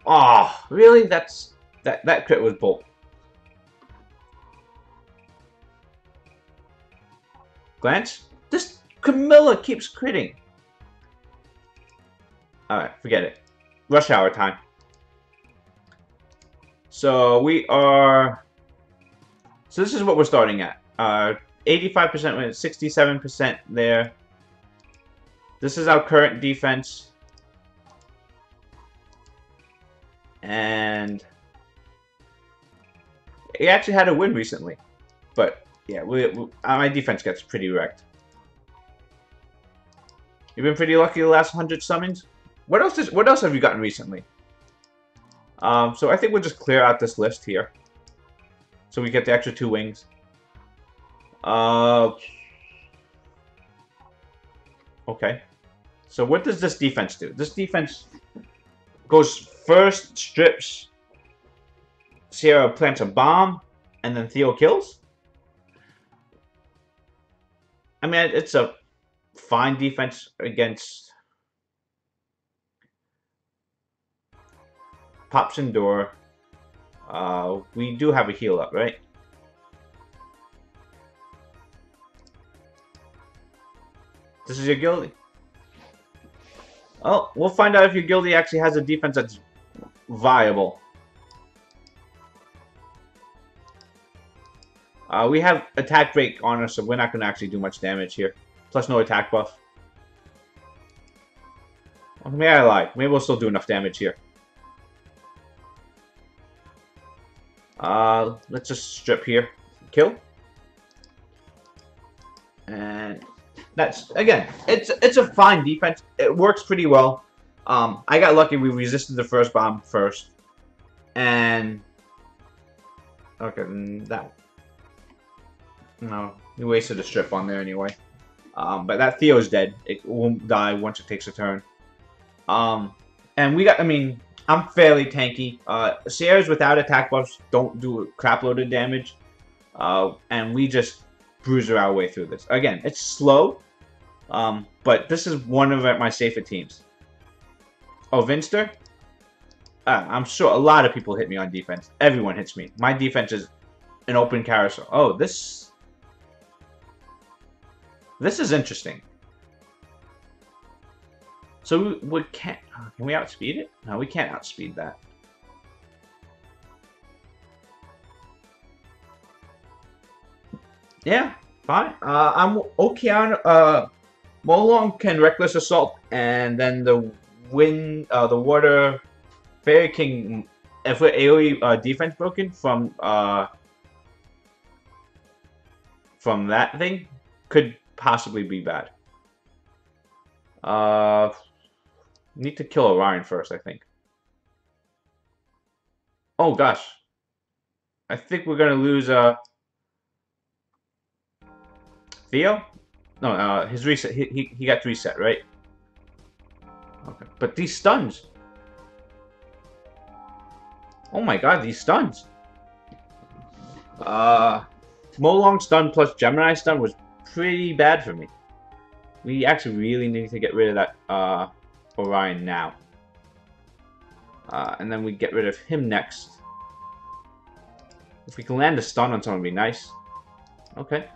Oh, really? That crit was bull. Glance? This Camilla keeps critting. Alright, forget it. Rush hour time. So we are... So this is what we're starting at. 85% win, 67% there. This is our current defense. And he actually had a win recently. But yeah, my defense gets pretty wrecked. You've been pretty lucky the last 100 summons. What else have you gotten recently? So I think we'll just clear out this list here. So we get the extra 2 wings. Okay. So what does this defense do? This defense goes first, strips. Sierra plants a bomb, and then Theo kills? I mean, it's a fine defense against... Pops in door. We do have a heal up, right? This is your guilty. Oh, we'll find out if your guilty actually has a defense that's viable. We have attack break on us, so we're not going to actually do much damage here. Plus no attack buff. Well, maybe I lied. Maybe we'll still do enough damage here. Let's just strip here. Kill. And that's, again, it's a fine defense. It works pretty well. I got lucky. We resisted the first bomb first. And... Okay, that... No, we wasted a strip on there anyway. But that Theo's dead. It won't die once it takes a turn. And we got, I mean, I'm fairly tanky. Sierras without attack buffs don't do a crap load of damage. And we just bruiser our way through this. Again, it's slow, but this is one of my safer teams. Oh, Vinster? I'm sure a lot of people hit me on defense. Everyone hits me. My defense is an open carousel. Oh, this is interesting. So we can't. Can we outspeed it? No, we can't outspeed that. Yeah, fine. I'm okay on. Molong can reckless assault, and then the water fairy king. If we're AOE defense broken from that thing, could possibly be bad. Need to kill Orion first, I think. Oh gosh, I think we're gonna lose Theo. No, his reset. He got reset, right? Okay, but these stuns. Oh my god, these stuns. Molong stun plus Gemini stun was pretty bad for me. We actually really need to get rid of that Orion now. And then we get rid of him next. If we can land a stun on someone, it'd be nice. Okay.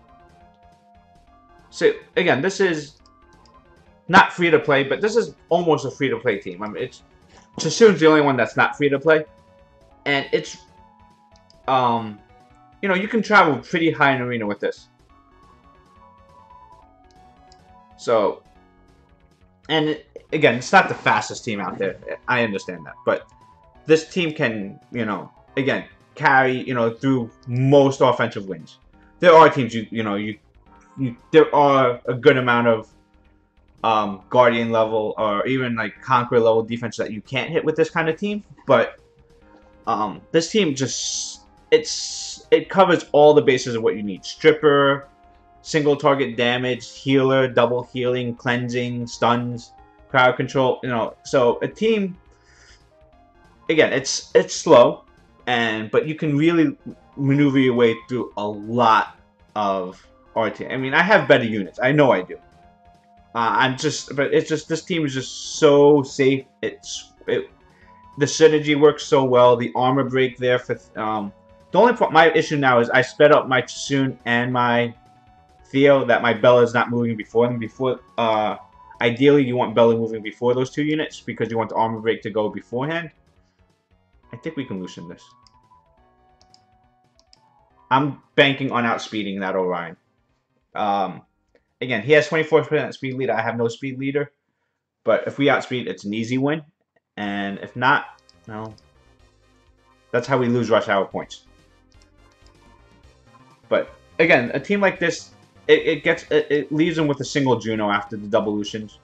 So, again, this is not free to play, but this is almost a free to play team. I mean, Sassoon's the only one that's not free to play. And it's, you know, you can travel pretty high in arena with this. So, and again, it's not the fastest team out there. I understand that. But this team can, you know, again, carry, you know, through most offensive wins. There are teams, there are a good amount of Guardian level or even like Conqueror level defense that you can't hit with this kind of team. But this team just, it covers all the bases of what you need. Stripper, single target damage, healer, double healing, cleansing, stuns, crowd control, you know. So a team, again, it's slow, but you can really maneuver your way through a lot of RT. I mean, I have better units. I know I do. But it's just, this team is just so safe. The synergy works so well. The armor break there for the only my issue now is I sped up my Tsun and my Theo that my Bella is not moving before them. Ideally, you want Bella moving before those two units because you want the armor break to go beforehand. I think we can loosen this. I'm banking on outspeeding that Orion. Again, he has 24% speed leader. I have no speed leader. But if we outspeed, it's an easy win. And if not, no. That's how we lose rush hour points. But again, a team like this, it leaves them with a single Juno after the devolutions.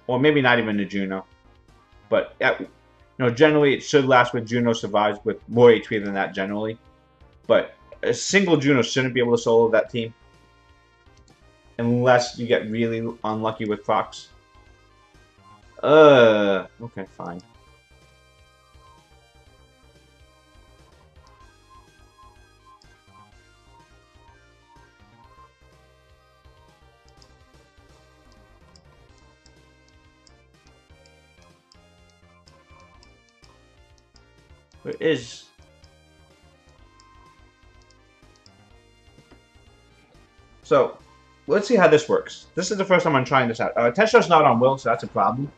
Or maybe not even a Juno. But generally it should last with Juno survives with more HP than that generally. But a single Juno shouldn't be able to solo that team. Unless you get really unlucky with procs. Okay, fine. Where is... So, let's see how this works. This is the first time I'm trying this out. Testra's not on Will, so that's a problem.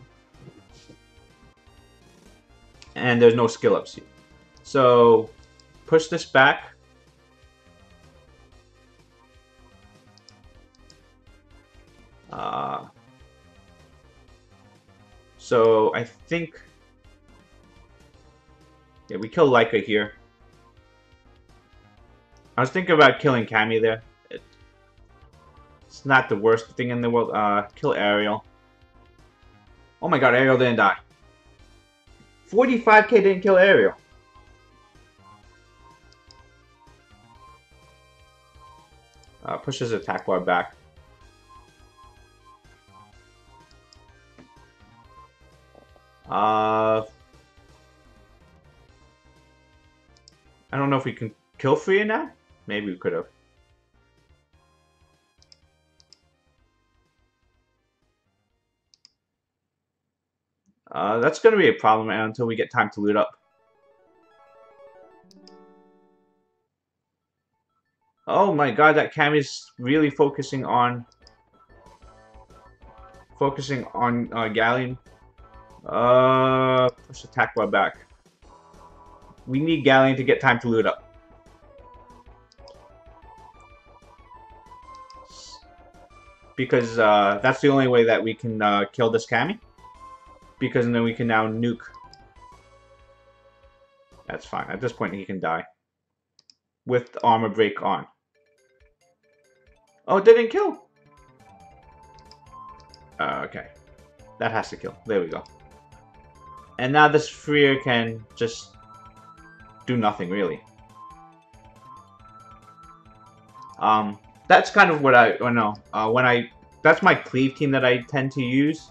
And there's no skill ups here. So, push this back. So, I think... Yeah, we kill Leica here. I was thinking about killing Cammy there. It's not the worst thing in the world. Kill Ariel. Oh my god, Ariel didn't die. 45k didn't kill Ariel. Pushes attack bar back. I don't know if we can kill Freya now. Maybe we could have. That's going to be a problem until we get time to loot up. Oh my god, that Cammy's really focusing on Galleon. Push attack bar back. We need Galleon to get time to loot up. Because that's the only way that we can kill this Cammy. Because then we can now nuke. That's fine. At this point, he can die. With the armor break on. Oh, it didn't kill. Okay. That has to kill. There we go. And now this Freya can just do nothing, really. That's kind of what I know. That's my cleave team that I tend to use.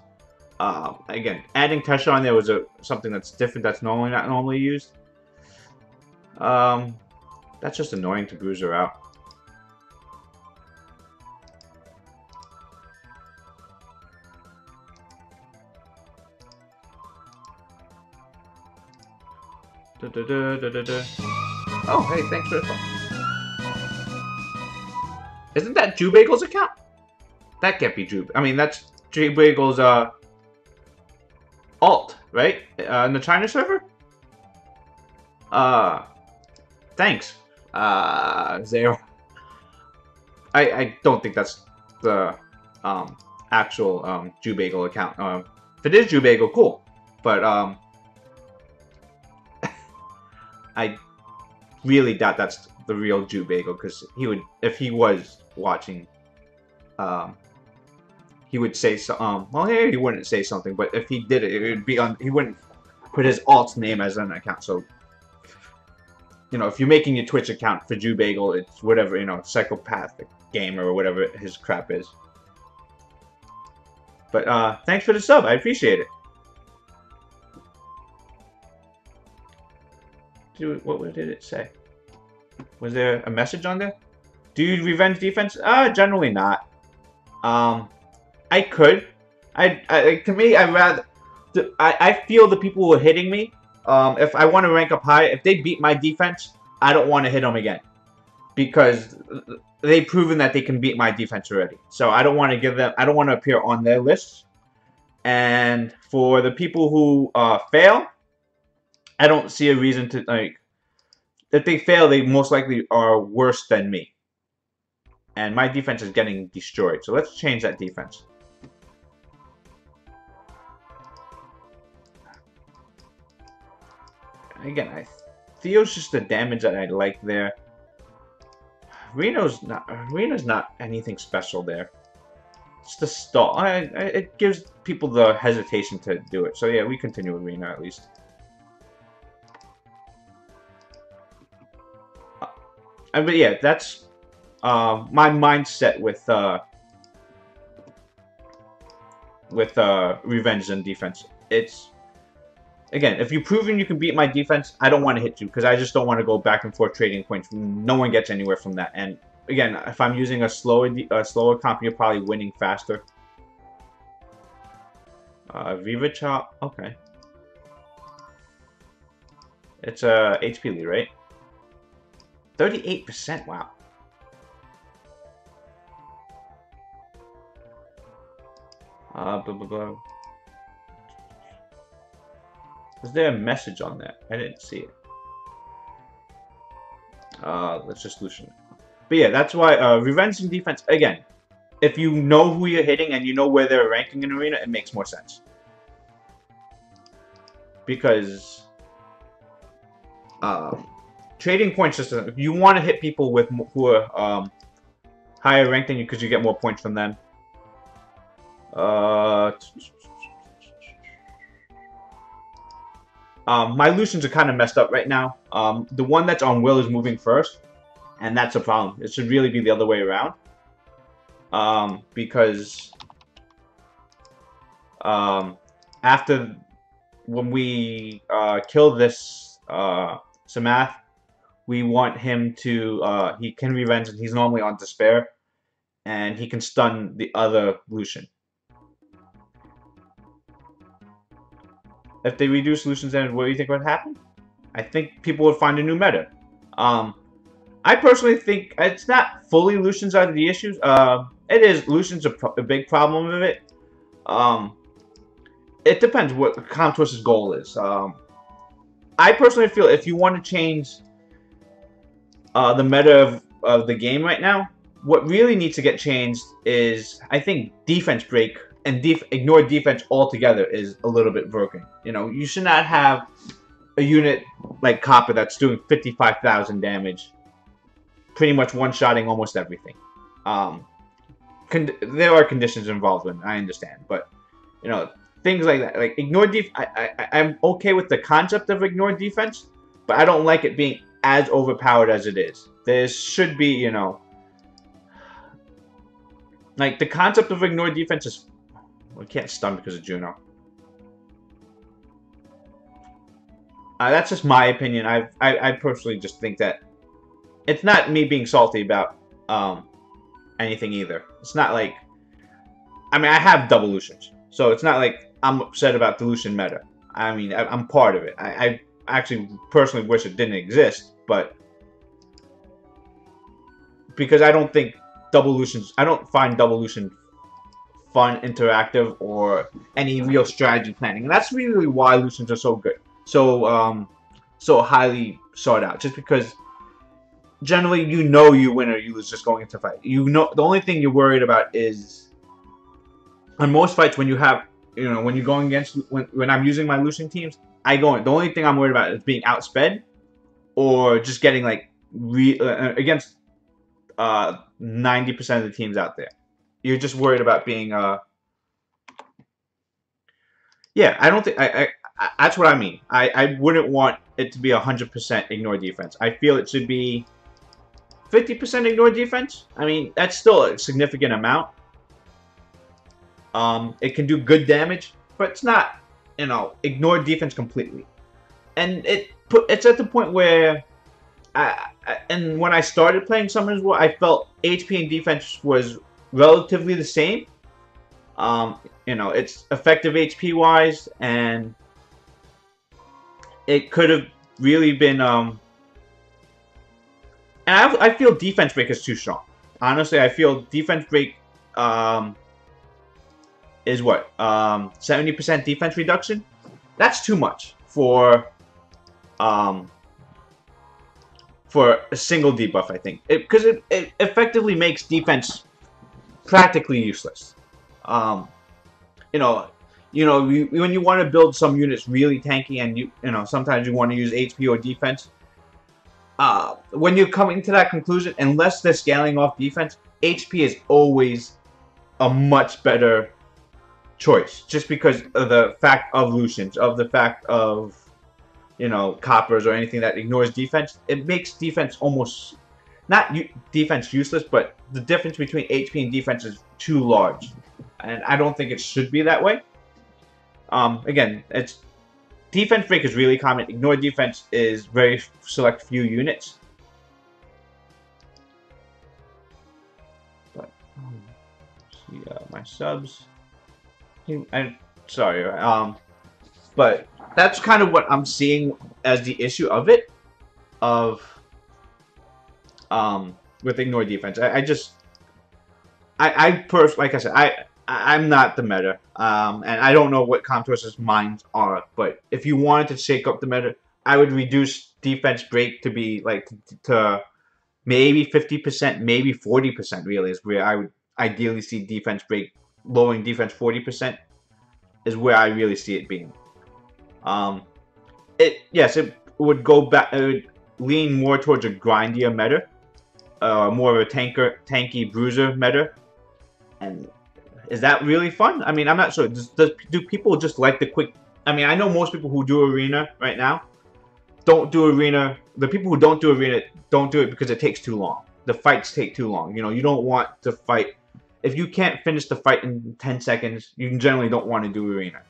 Again, adding Tesha on there was something that's different. That's not normally used. That's just annoying to bruise her out. Oh, hey, thanks for the phone. Isn't that Jubagel's account? That can't be Jub. I mean, that's Jubagel's alt, right? In the China server? Thanks. Zero. I don't think that's the actual Jubagel account. If it is Jubagel, cool. But I really doubt that's the real Jubagel, because he would, if he was watching, he would say so. Well, yeah, he wouldn't say something, but if he did it, it would be on. He wouldn't put his alt name as an account. So, you know, if you're making your Twitch account for Jubagel, it's whatever, you know, psychopathic gamer or whatever his crap is. But thanks for the sub. I appreciate it. Dude, what did it say? Was there a message on there? Do you revenge defense? Generally not. I could. To me, I feel the people who are hitting me, if I want to rank up high, if they beat my defense, I don't want to hit them again. Because they've proven that they can beat my defense already. So I don't want to give them, I don't want to appear on their list. And for the people who fail, I don't see a reason to, like, if they fail, they most likely are worse than me. And my defense is getting destroyed. So let's change that defense. Again, Theo's just the damage that I like there. Reno's not anything special there. It's the stall. It gives people the hesitation to do it. So yeah, we continue with Reno at least. But yeah, that's my mindset with revenge and defense. It's, again, if you've proven you can beat my defense, I don't want to hit you because I just don't want to go back and forth trading points. No one gets anywhere from that. And again, if I'm using a slower comp, you're probably winning faster. Viva Chop, okay. It's a HP lead, right? 38%, wow. Blah, blah, blah. Was there a message on that? I didn't see it. Let's just loosen it. But yeah, that's why revenge and defense, again, if you know who you're hitting and you know where they're ranking in Arena, it makes more sense. Because trading point system, if you want to hit people with who are higher ranked than you because you get more points from them. My Lucians are kind of messed up right now. The one that's on Will is moving first, and that's a problem. It should really be the other way around. Because after when we kill this Samath, we want him to he can revenge, and he's normally on despair, and he can stun the other Lucian. If they reduce Lucian's damage, what do you think would happen? I think people would find a new meta. I personally think it's not fully Lucian's out of the issues. It is Lucian's a big problem of it. It depends what Comtwist's goal is. I personally feel if you want to change the meta of the game right now, what really needs to get changed is, I think, defense break and ignore defense altogether is a little bit broken. You know, you should not have a unit like Copper that's doing 55,000 damage, pretty much one-shotting almost everything. There are conditions involved in it, I understand, but you know, things like that, like ignore I'm okay with the concept of ignore defense, but I don't like it being as overpowered as it is. There should be, you know, like the concept of ignore defense is, we can't stun because of Juno. That's just my opinion. I personally just think that it's not me being salty about anything either. It's not like, I mean, I have double Lucians, so it's not like I'm upset about the Lucian meta. I mean, I'm part of it. I actually personally wish it didn't exist, but because I don't think double Lucians, I don't find double Lucian fun, interactive, or any real strategy planning, and that's really why Lucians are so good, so highly sought out. Just because generally you know you win or you lose just going into fight. You know, the only thing you're worried about is on most fights when you have, you know, when you're going against, when I'm using my Lucian teams, the only thing I'm worried about is being outsped or just getting like against 90% of the teams out there. You're just worried about being yeah, I don't think that's what I mean. I wouldn't want it to be 100% ignore defense. I feel it should be 50% ignore defense. I mean, that's still a significant amount. It can do good damage, but it's not, you know, ignore defense completely. And it's at the point where and when I started playing Summoners War, I felt HP and defense was relatively the same. You know, it's effective HP wise, and it could have really been and I feel defense break is too strong. Honestly, I feel defense break is what 70% defense reduction. That's too much for a single debuff, I think, because it effectively makes defense practically useless. You know, when you want to build some units really tanky, and you know sometimes you want to use HP or defense. When you're coming to that conclusion, unless they're scaling off defense, HP is always a much better choice, just because of the fact of Lucians, of the fact of, you know, Coppers or anything that ignores defense. It makes defense almost not defense useless, but the difference between HP and defense is too large, and I don't think it should be that way. Again, it's defense break is really common. Ignore defense is very select few units. But see my subs. I'm sorry. But that's kind of what I'm seeing as the issue of it, with ignore defense. I personally, like I said, I'm not the meta, and I don't know what Comtwist's minds are. But if you wanted to shake up the meta, I would reduce defense break to be like to maybe 50%, maybe 40%. Really, is where I would ideally see defense break. Lowering defense 40% is where I really see it being. Yes, it would go back. It would lean more towards a grindier meta, more of a tanky bruiser meta. And is that really fun? I mean, I'm not sure. Do people just like the quick? I mean, I know most people who do arena right now don't do arena. The people who don't do arena don't do it because it takes too long. The fights take too long. You know, you don't want to fight. If you can't finish the fight in 10 seconds, you generally don't want to do arena.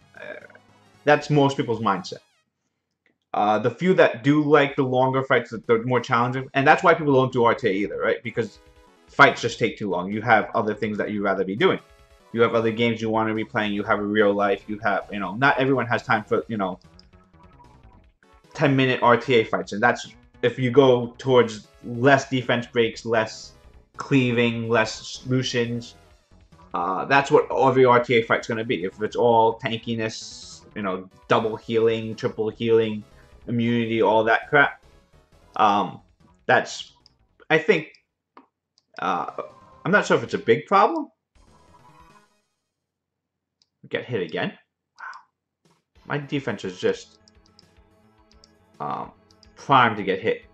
That's most people's mindset. The few that do like the longer fights, the more challenging, and that's why people don't do RTA either, right? Because fights just take too long. You have other things that you'd rather be doing. You have other games you want to be playing. You have a real life. You have, not everyone has time for, 10-minute RTA fights. And that's if you go towards less defense breaks, less cleaving, less solutions. That's what every RTA fight's going to be. If it's all tankiness, double healing, triple healing, immunity, all that crap. That's, I think, I'm not sure if it's a big problem. Get hit again. Wow. My defense is just primed to get hit.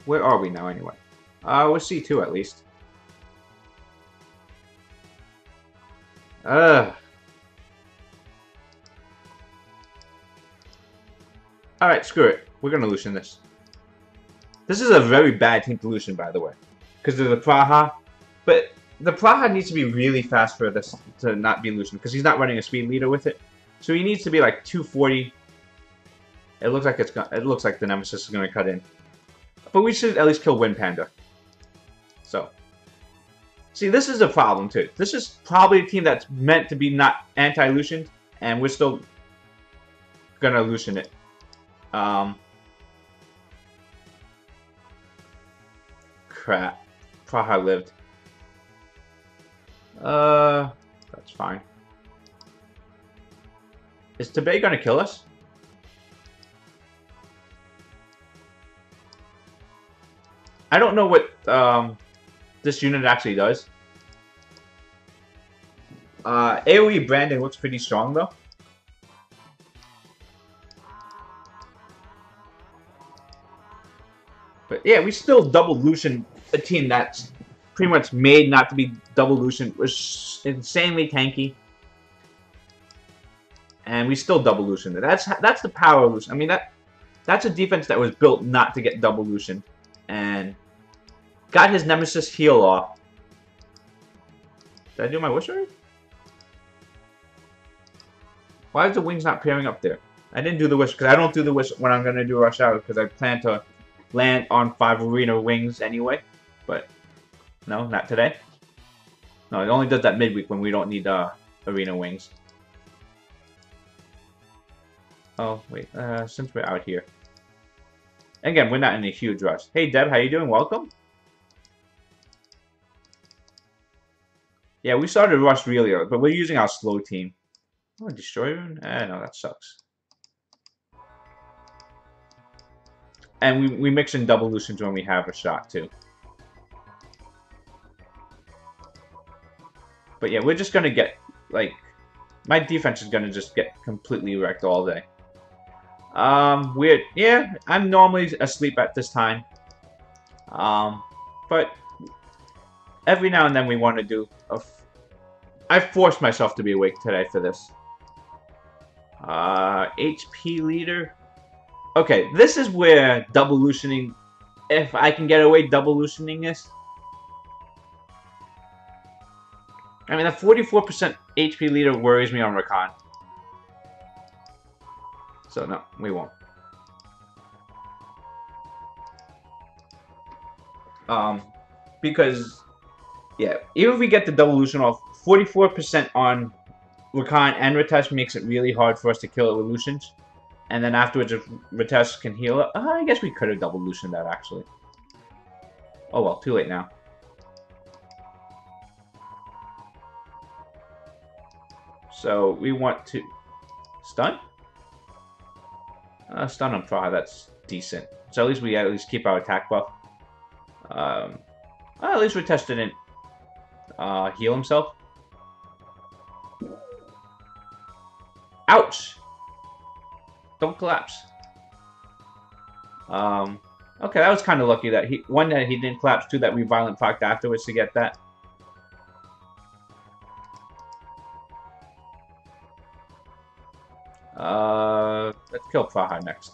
Where are we now anyway? We're C2 at least. Alright, screw it. We're gonna Lucian this. This is a very bad team to Lucian, by the way. Because of the Praha. But the Praha needs to be really fast for this to not be Lucian. Because he's not running a speed leader with it. So he needs to be like 240. It looks like the Nemesis is gonna cut in. But we should at least kill Wind Panda. So. See, this is a problem too. This is probably a team that's meant to be not anti-Lucian. And we're still gonna Lucian it. Crap. Praha lived. That's fine. Is Tebey gonna kill us? I don't know what this unit actually does. AoE branding looks pretty strong though. But yeah, we still double Lucian a team that's pretty much made not to be double Lucian. Was insanely tanky. And we still double Lucian. That's the power of Lucian. I mean, that's a defense that was built not to get double Lucian. And got his Nemesis heal off. Did I do my wish already? Why is the wings not pairing up there? I didn't do the wish because I don't do the wish when I'm going to do Rush Hour because I plan to land on 5 arena wings anyway. But no, not today. No, it only does that midweek when we don't need arena wings. Oh, wait. Since we're out here. Again, we're not in a huge rush. Hey, Deb, how you doing? Welcome. Yeah, we started rush really early, but we're using our slow team. Oh, destroy rune? No, that sucks. And we mix in double Lucians when we have a shot, too. But yeah, we're just gonna get, like... My defense is gonna just get completely wrecked all day. Weird. Yeah, I'm normally asleep at this time. But... Every now and then we want to do I forced myself to be awake today for this. HP leader. Okay, this is where double Lucianing, if I can get away double Lucianing this. I mean, the 44% HP leader worries me on Rakan. So, no, we won't. Because, yeah, even if we get the double Lucian off, 44% on Rakan and Ritesh makes it really hard for us to kill it with Lucians. And then afterwards, if Ritesh can heal it, I guess we could have double Lucian that, actually. Oh well, too late now. So, we want to... Stun? Stun on Praha, that's decent. So at least we keep our attack buff. Well, at least Ritesh didn't heal himself. Ouch! Don't collapse. Okay, that was kind of lucky that one, that he didn't collapse, two, that we violent procced afterwards to get that. Let's kill Praha next.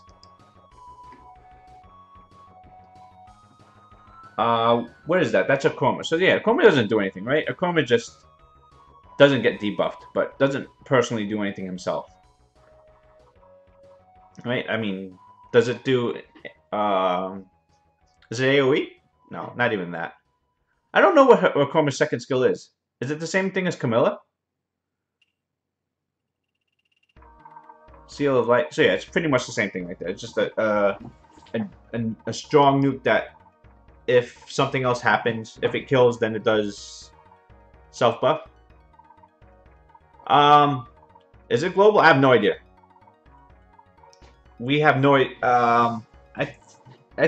What is that? That's Akuma. So yeah, Akuma doesn't do anything, right? Akuma just Doesn't get debuffed, but doesn't personally do anything himself. Right? I mean, does it do... is it AoE? No, not even that. I don't know what Chroma's second skill is. Is it the same thing as Camilla? Seal of Light. So yeah, it's pretty much the same thing like that. It's just a strong nuke that if something else happens, if it kills, then it does self-buff. Is it global? I have no idea. We have no idea. I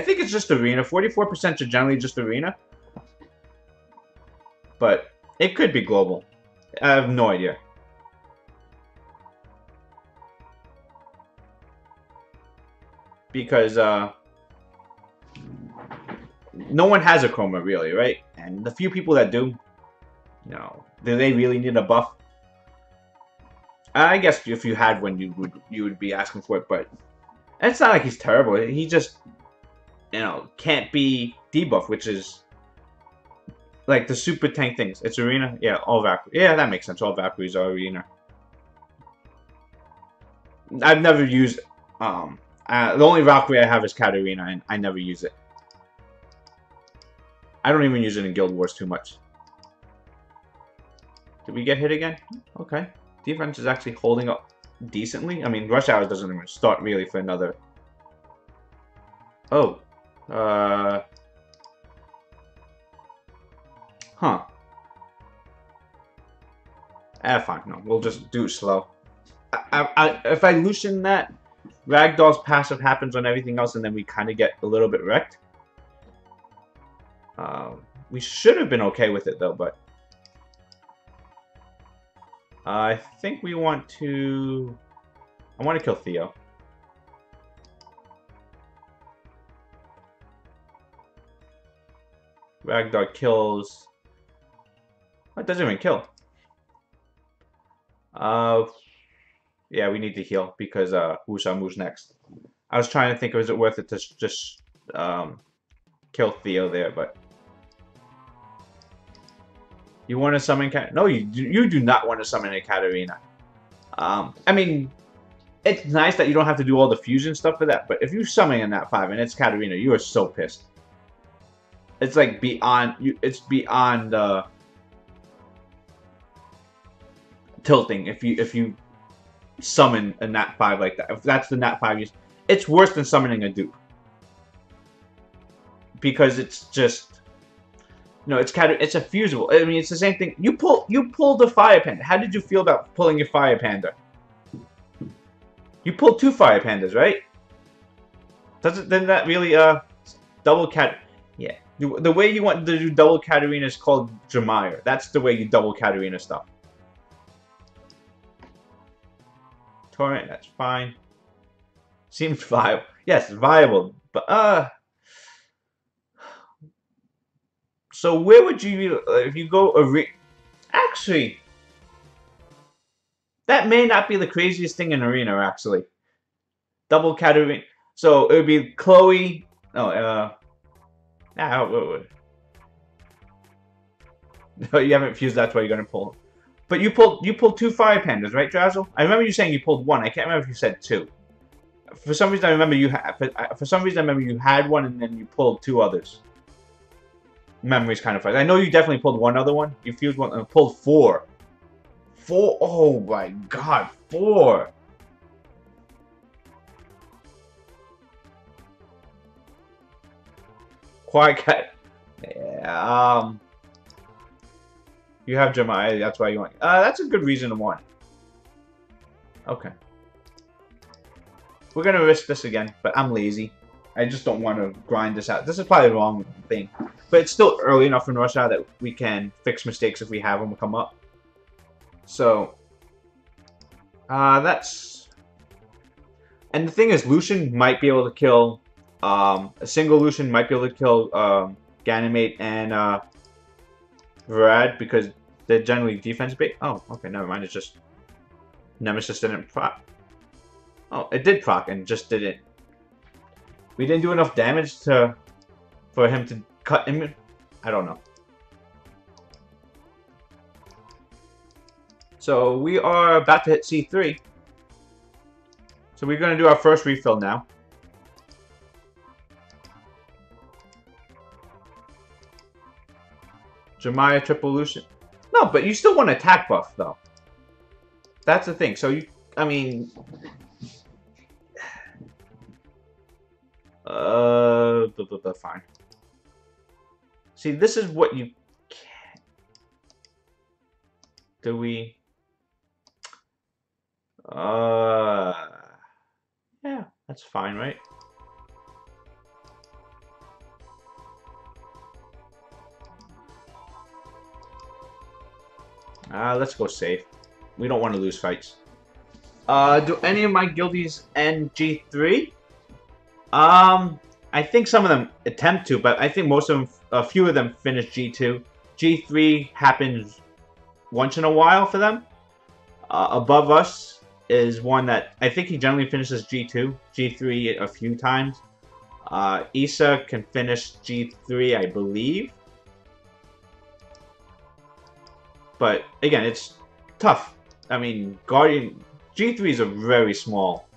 think it's just arena. 44% are generally just arena. But it could be global. I have no idea. Because no one has a Chroma really, right? And the few people that do, you know, do they really need a buff? I guess if you had one, you would be asking for it, but it's not like he's terrible. He just, you know, can't be debuff, which is like the super tank things. It's arena, yeah, all Valkyrie. Yeah, that makes sense. All Valkyries are arena. I've never used the only Valkyrie I have is Katarina, and I never use it. I don't even use it in Guild Wars too much. Did we get hit again? Okay. Defense is actually holding up decently. I mean, Rush Hour doesn't even start really for another... Oh. Huh. Fine. No, we'll just do it slow. If I loosen that, Ragdoll's passive happens on everything else, and then we kind of get a little bit wrecked. We should have been okay with it, though, but... I think we want to... I want to kill Theo. Ragdoll kills... Oh, it doesn't even kill. Yeah, we need to heal because Wusha moves next. I was trying to think, was it worth it to just kill Theo there, but... You want to summon No, you do not want to summon a Katarina. I mean, it's nice that you don't have to do all the fusion stuff for that, but if you summon in that 5 and it's Katarina, you are so pissed. It's like beyond... It's beyond... tilting if you summon a Nat 5 like that. If that's the Nat 5 it's worse than summoning a dupe. Because it's just... No, it's a fusible. I mean, it's the same thing. You pulled the Fire Panda. How did you feel about pulling your Fire Panda? You pulled 2 Fire Pandas, right? Then that really double cat? Yeah. The way you want to do double Katarina is called Jamire. That's the way you double Katarina stuff. Torrent, that's fine. Seems viable. Yes, viable. But so where would you, if you go actually, that may not be the craziest thing in Arena, actually. Double Katarina. So it would be Chloe. No, no, you haven't fused. That's why you're gonna pull. But you pulled 2 Fire Pandas, right, Drazzle? I remember you saying you pulled 1. I can't remember if you said 2. For some reason, I remember you for some reason I remember you had 1 and then you pulled 2 others. Memory's kind of fuzzy. I know you definitely pulled 1 other one. You fused 1 and pulled 4. 4. Oh my God, 4. Quiet Cat. Yeah. You have Jemai, that's why you want... that's a good reason to want it. Okay. We're gonna risk this again, but I'm lazy. I just don't want to grind this out. This is probably the wrong thing. But it's still early enough in Rush Hour that we can fix mistakes if we have them come up. So... that's... And the thing is, Lucian might be able to kill... a single Lucian might be able to kill Ganymede and Varad because they're generally defense-based. Oh, okay, never mind. It's just Nemesis didn't proc. Oh, it did proc and just didn't. We didn't do enough damage for him to cut him. I don't know. So we are about to hit C3. So we're going to do our first refill now. Jeremiah Triple Lucian. No, but you still want attack buff, though. That's the thing. So, you, I mean... fine. See, this is what you can... Do we... Yeah, that's fine, right? Let's go safe. We don't want to lose fights. Do any of my guildies end G3? I think some of them attempt to, but I think most of them, a few of them finish G2. G3 happens once in a while for them. Above us is one that I think he generally finishes G2. G3 a few times. Issa can finish G3, I believe. But again, it's tough. I mean, Guardian G3 is a very small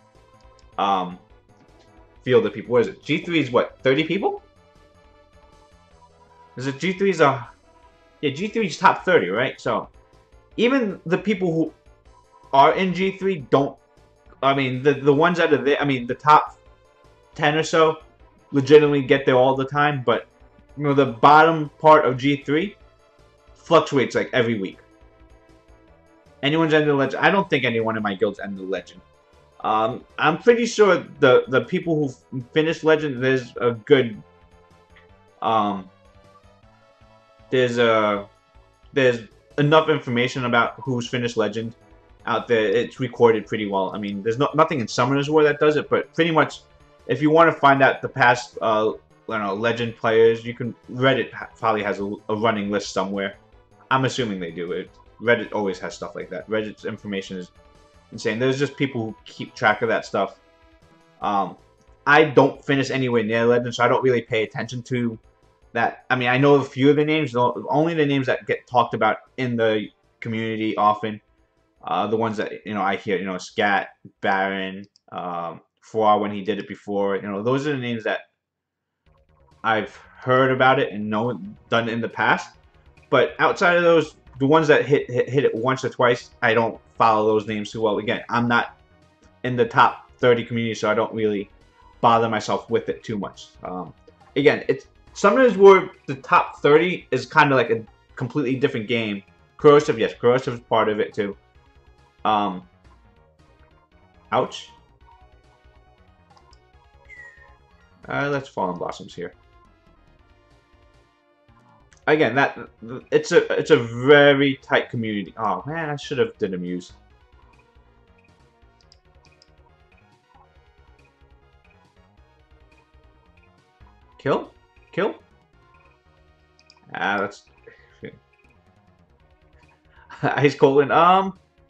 field of people. What is it? G3 is what, 30 people? Is it G3 is a... Yeah, G3 is top 30, right? So, even the people who are in G3 don't... I mean, the ones that are there... I mean, the top 10 or so legitimately get there all the time. But, you know, the bottom part of G3 fluctuates like every week. Anyone's ended the legend. I don't think anyone in my guild's ended the legend. I'm pretty sure the people who finished legend, there's a good there's enough information about who's finished legend out there. It's recorded pretty well. I mean, there's nothing in Summoners War that does it, but pretty much if you want to find out the past legend players, you can... Reddit probably has a running list somewhere. I'm assuming they do. Reddit always has stuff like that. Reddit's information is insane. There's just people who keep track of that stuff. I don't finish anywhere near legend, so I don't really pay attention to that. I mean, I know a few of the names, only the names that get talked about in the community often. The ones that, you know, I hear, you know, Scat, Baron, Froid when he did it before. You know, those are the names that I've heard about it and done in the past. But outside of those, the ones that hit it once or twice, I don't follow those names too well. Again, I'm not in the top 30 community, so I don't really bother myself with it too much. Again, Summoners War, the top 30 is kind of like a completely different game. Corrosive, yes, Corrosive is part of it too. Ouch. Let's Fallen Blossoms here. Again, it's a very tight community. Oh man, I should have did a Muse. Kill? That's Ice Colon.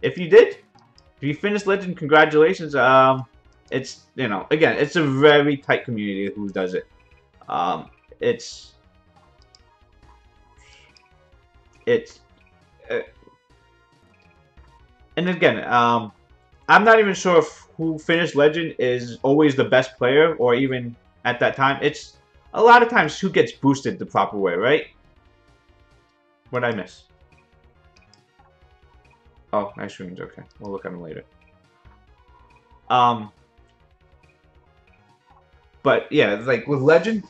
If you finished Legend, congratulations. It's, you know, again, it's a very tight community who does it. And again, I'm not even sure if who finished Legend is always the best player, or even at that time. It's a lot of times who gets boosted the proper way, right? What'd I miss? Oh, nice runes. Okay, we'll look at them later. But yeah, like with Legend,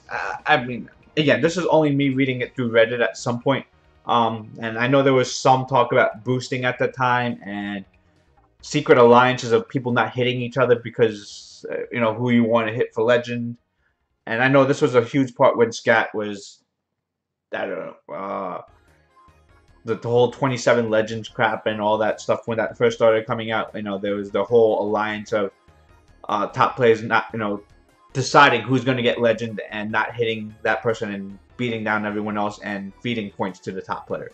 I mean, again, this is only me reading it through Reddit at some point. And I know there was some talk about boosting at the time and secret alliances of people not hitting each other because, you know, who you want to hit for Legend. And I know this was a huge part when Scat was, I don't know, the whole 27 Legends crap and all that stuff when that first started coming out. You know, there was the whole alliance of top players not, you know, deciding who's going to get Legend and not hitting that person and beating down everyone else and feeding points to the top player.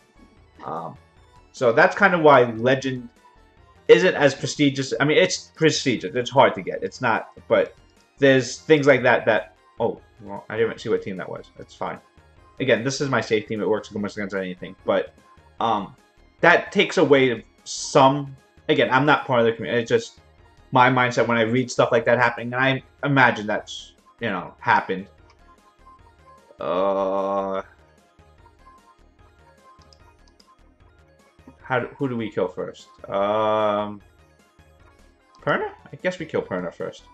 So that's kind of why Legend isn't as prestigious. I mean, it's prestigious. It's hard to get. It's not, but there's things like that. Oh, well, I didn't see what team that was. That's fine. Again, this is my safe team. It works almost against anything. But that takes away some. Again, I'm not part of the community. It's just my mindset when I read stuff like that happening, and I imagine that's, you know, happened. Who do we kill first? Perna? I guess we kill Perna first.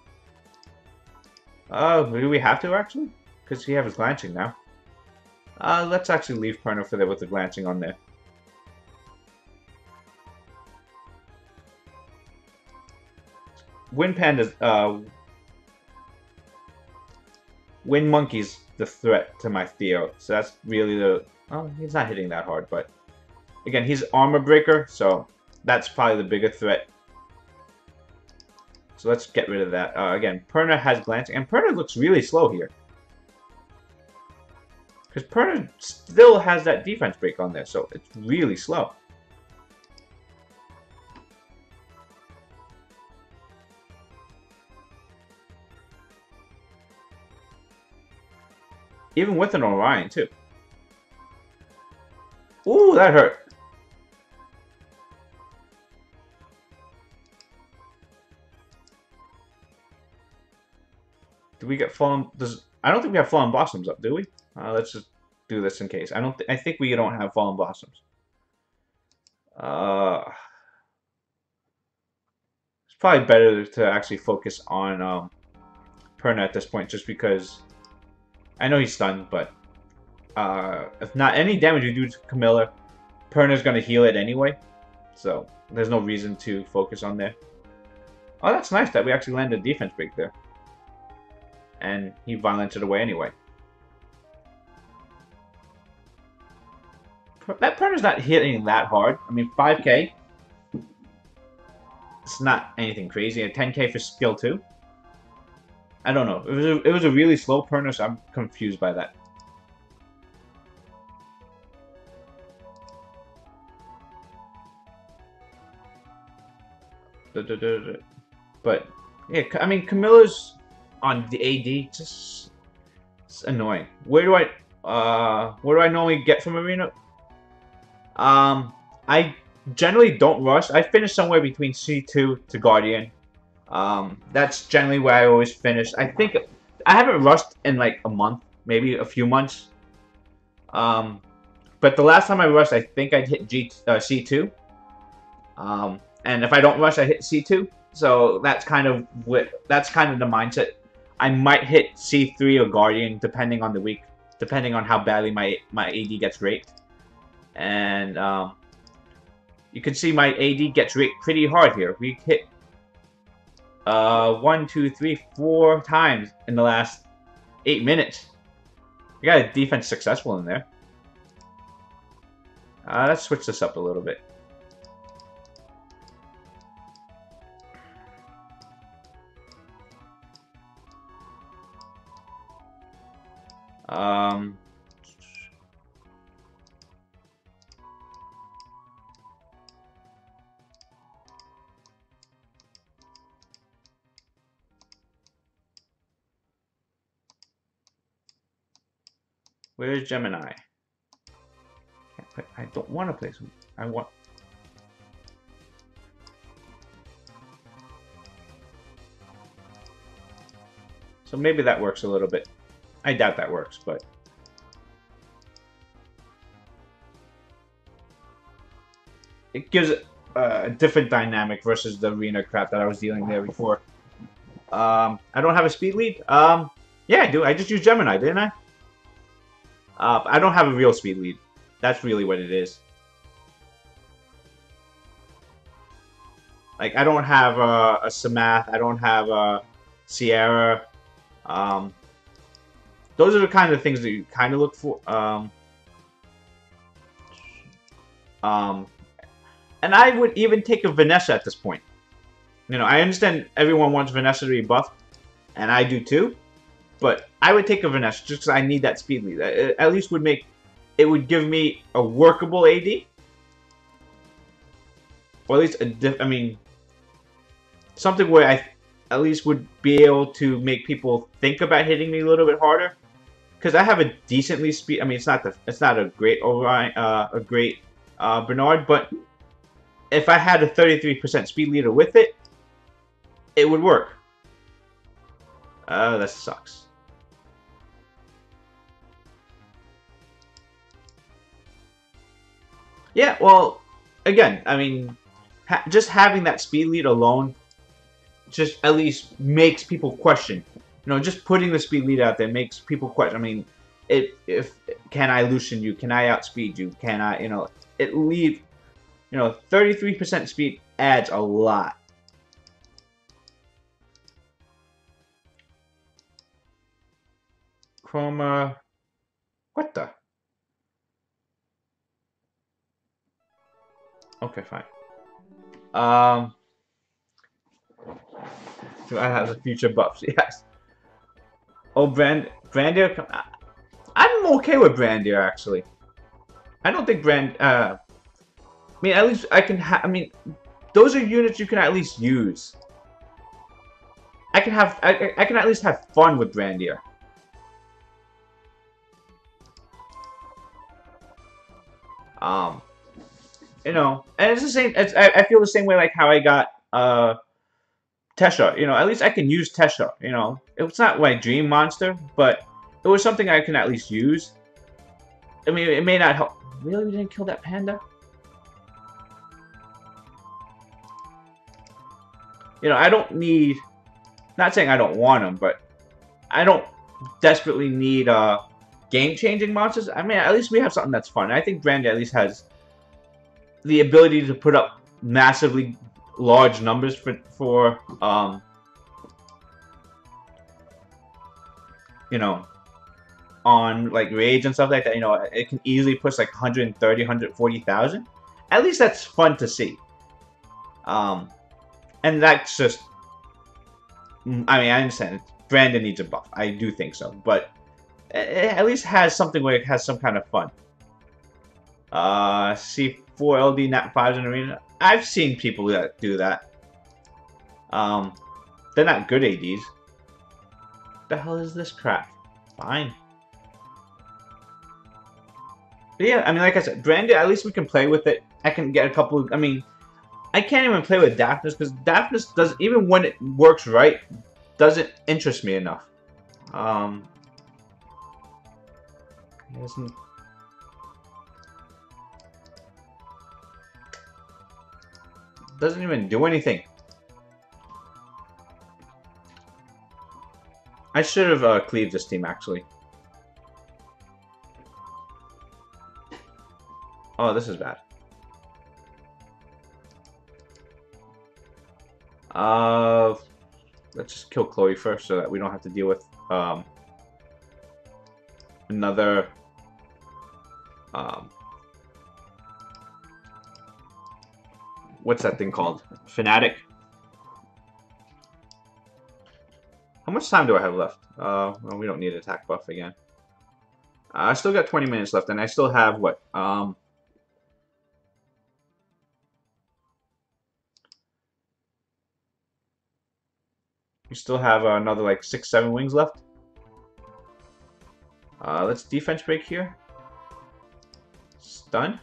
Do we have to actually? Because he has glancing now. Let's actually leave Perna for there with the glancing on there. Wind Panda's, Wind Monkey's the threat to my Theo, so that's really the... Oh, he's not hitting that hard, but... Again, he's Armor Breaker, so that's probably the bigger threat. So let's get rid of that. Again, Perna has glancing, and Perna looks really slow here. Because Perna still has that defense break on there, so it's really slow. Even with an Orion, too. Ooh, that hurt. Do we get fallen? I don't think we have fallen blossoms up, do we? Let's just do this in case. I think we don't have fallen blossoms. It's probably better to actually focus on Perna at this point, just because I know he's stunned, but if not any damage you do to Camilla, Perna's gonna heal it anyway. So there's no reason to focus on there. Oh, that's nice that we actually landed a defense break there. And he violenced it away anyway. That Perna's not hitting that hard. I mean, 5k. It's not anything crazy. And 10k for skill 2. I don't know. It was a really slow Perna, so I'm confused by that. But yeah, I mean, Camilla's on the AD, just it's annoying. What do I normally get from Arena? I generally don't rush. I finish somewhere between C2 to Guardian. That's generally where I always finish. I think I haven't rushed in like a month, maybe a few months. But the last time I rushed, I think I'd hit C2. And if I don't rush, I hit C2. So that's kind of the mindset. I might hit C3 or Guardian depending on the week, depending on how badly my AD gets raped. And you can see my AD gets raped pretty hard here. We hit 1, 2, 3, 4 times in the last 8 minutes. We got a defense successful in there. Let's switch this up a little bit. Where's Gemini? I don't want to play some. I want. So maybe that works a little bit. I doubt that works, but it gives a different dynamic versus the arena crap that I was dealing there before. I don't have a speed lead. Yeah, I do. I just used Gemini, didn't I? I don't have a real speed lead. That's really what it is. Like, I don't have a Samath. I don't have a Sierra. Those are the kind of things that you kind of look for. And I would even take a Vanessa at this point. You know, I understand everyone wants Vanessa to be buffed, and I do too. But I would take a Vanessa just because I need that speed lead. It at least would make... It would give me a workable AD. Or at least I mean... Something where I at least would be able to make people think about hitting me a little bit harder. Because I have a decently speed... I mean, it's not a great Bernard, but... if I had a 33% speed leader with it, it would work. That sucks. Yeah, well, again, I mean, just having that speed lead alone just at least makes people question. You know, just putting the speed lead out there makes people question. I mean, if can I loosen you? Can I outspeed you? Can I, you know, it leave, you know, 33% speed adds a lot. Chroma, what the? Okay, fine. Do I have the future buffs? Yes. Oh, Brandier. I'm okay with Brandier actually. I don't think I mean, at least I can I mean, those are units you can at least use. I can have. I can at least have fun with Brandier. You know, and it's the same. I feel the same way like how I got Tesha. You know, at least I can use Tesha. You know, it's not my dream monster, but it was something I can at least use. I mean, it may not help. Really, we didn't kill that panda? You know, I don't need... Not saying I don't want them, but I don't desperately need game-changing monsters. I mean, at least we have something that's fun. I think Brandy at least has the ability to put up massively large numbers for you know, on like raids and stuff like that. You know, it can easily push like 130, 140,000. At least that's fun to see. And that's just, I mean, I understand Brandon needs a buff. I do think so, but it at least has something where it has some kind of fun. C4 LD Nat 5s in arena. I've seen people that do that. They're not good ADs. What the hell is this crap? Fine. But yeah, I mean, like I said, Brandy, at least we can play with it. I can get a couple of, I mean, I can't even play with Daphnis because Daphnis doesn't, even when it works right, doesn't interest me enough. Doesn't even do anything. I should have cleaved this team actually. Oh, this is bad. Let's just kill Chloe first so that we don't have to deal with another what's that thing called? Fanatic. How much time do I have left? Well, we don't need attack buff again. I still got 20 minutes left, and I still have what? We still have another like 6-7 wings left. Let's defense break here. Stun.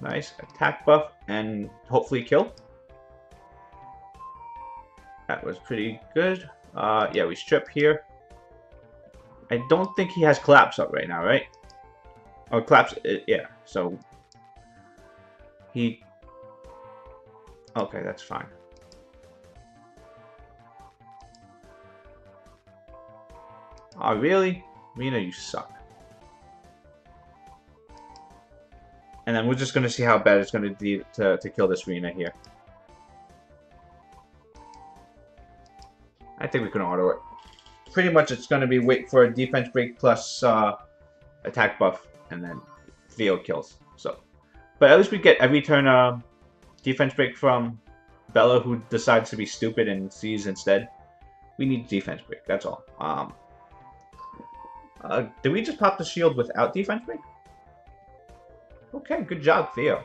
Nice. Attack buff and hopefully kill. That was pretty good. Yeah, we strip here. I don't think he has collapse up right now, right? Oh, collapse, yeah. So he... Okay, that's fine. Oh, really? Rena, you suck. And then we're just going to see how bad it's going to be to kill this Rena here. I think we can auto it. Pretty much it's going to be wait for a defense break plus attack buff, and then Theo kills. So, but at least we get every turn defense break from Bella, who decides to be stupid and sees instead. We need defense break, that's all. Did we just pop the shield without defense break? Okay, good job, Theo.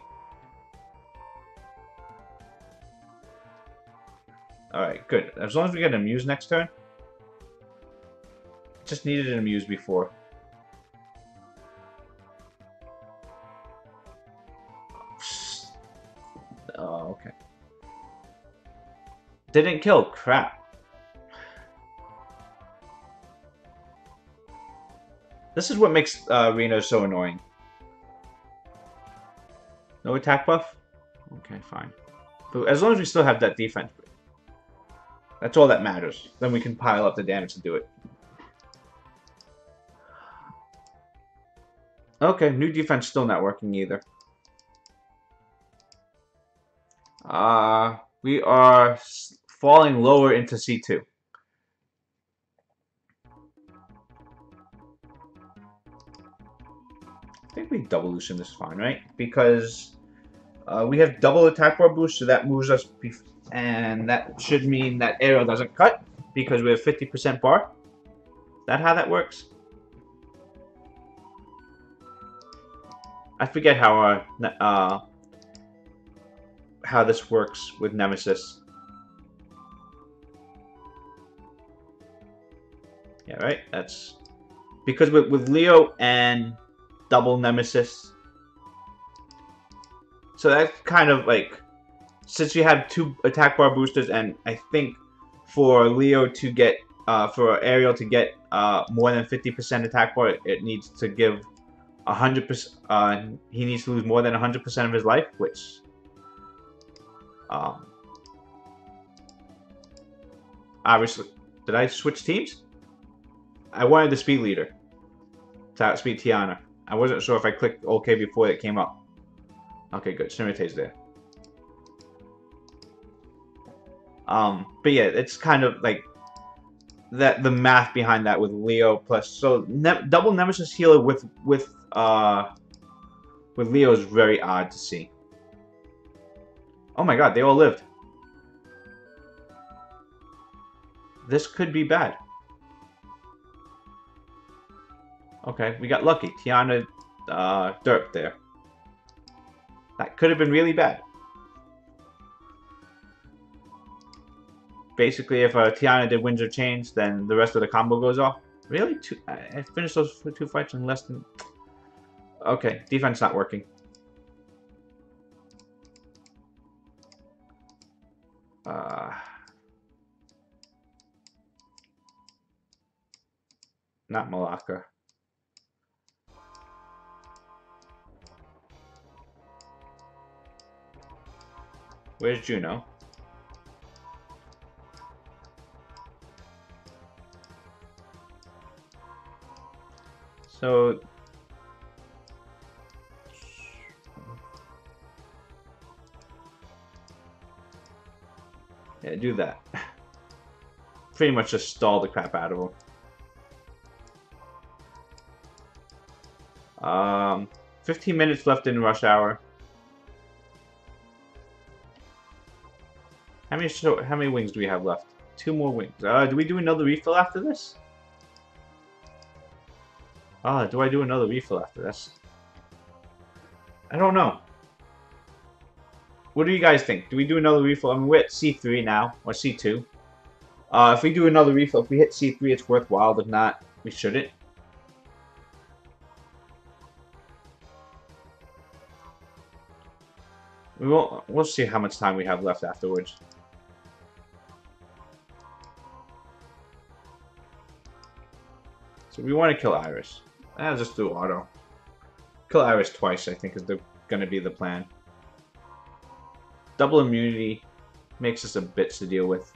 Alright, good. As long as we get an Amuse next turn. Just needed an Amuse before. Didn't kill. Crap. This is what makes Reno so annoying. No attack buff? Okay, fine. But as long as we still have that defense, that's all that matters. Then we can pile up the damage to do it. Okay, new defense still not working either. We are falling lower into C2. I think we double loosen this fine, right? Because we have double attack bar boost, so that moves us, and that should mean that arrow doesn't cut because we have 50% bar. Is that how that works? I forget how this works with Nemesis. Yeah, right? That's because with Leo and double Nemesis. So that's kind of like, since you have 2 attack bar boosters, and I think for Leo to get, for Ariel to get more than 50% attack bar, it needs to give 100%. He needs to lose more than 100% of his life, which obviously, did I switch teams? I wanted the speed leader to outspeed Tiana. I wasn't sure if I clicked OK before it came up. Okay, good. Shinrate's there. But yeah, it's kind of like that. The math behind that with Leo plus double Nemesis healer with Leo is very odd to see. Oh my God, they all lived. This could be bad. Okay, we got lucky. Tiana derped there. That could have been really bad. Basically, if Tiana did Winds of Change, then the rest of the combo goes off. Really? I finished those 2 fights in less than... Okay, defense not working. Not Malaka. Where's Juno? So... yeah, do that. Pretty much just stall the crap out of him. 15 minutes left in rush hour. How many wings do we have left? 2 more wings. Do we do another refill after this? Do I do another refill after this? I don't know. What do you guys think? Do we do another refill? I mean, we're at C3 now, or C2. If we do another refill, if we hit C3, it's worthwhile. If not, we shouldn't. We'll see how much time we have left afterwards. So we want to kill Iris. I'll just do auto. Kill Iris twice, I think, is going to be the plan. Double immunity makes us a bitch to deal with.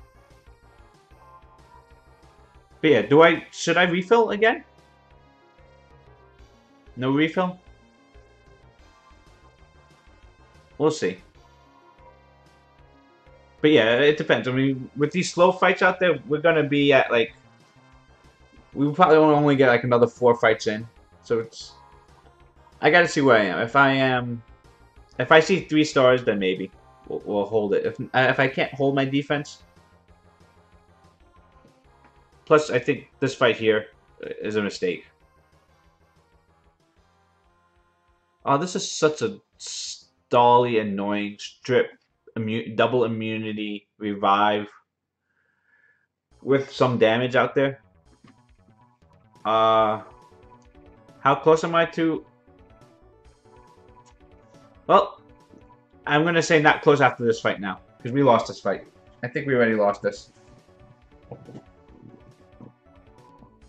But yeah, should I refill again? No refill? We'll see. But yeah, it depends. I mean, with these slow fights out there, we're going to be at like... we probably only get like another 4 fights in. So it's... I gotta see where I am. If I see 3 stars, then maybe. We'll hold it. If I can't hold my defense... Plus, I think this fight here is a mistake. Oh, this is such a stally, annoying strip, double immunity, revive, with some damage out there. How close am I to... Well, I'm going to say not close after this fight now, because we lost this fight. I think we already lost this.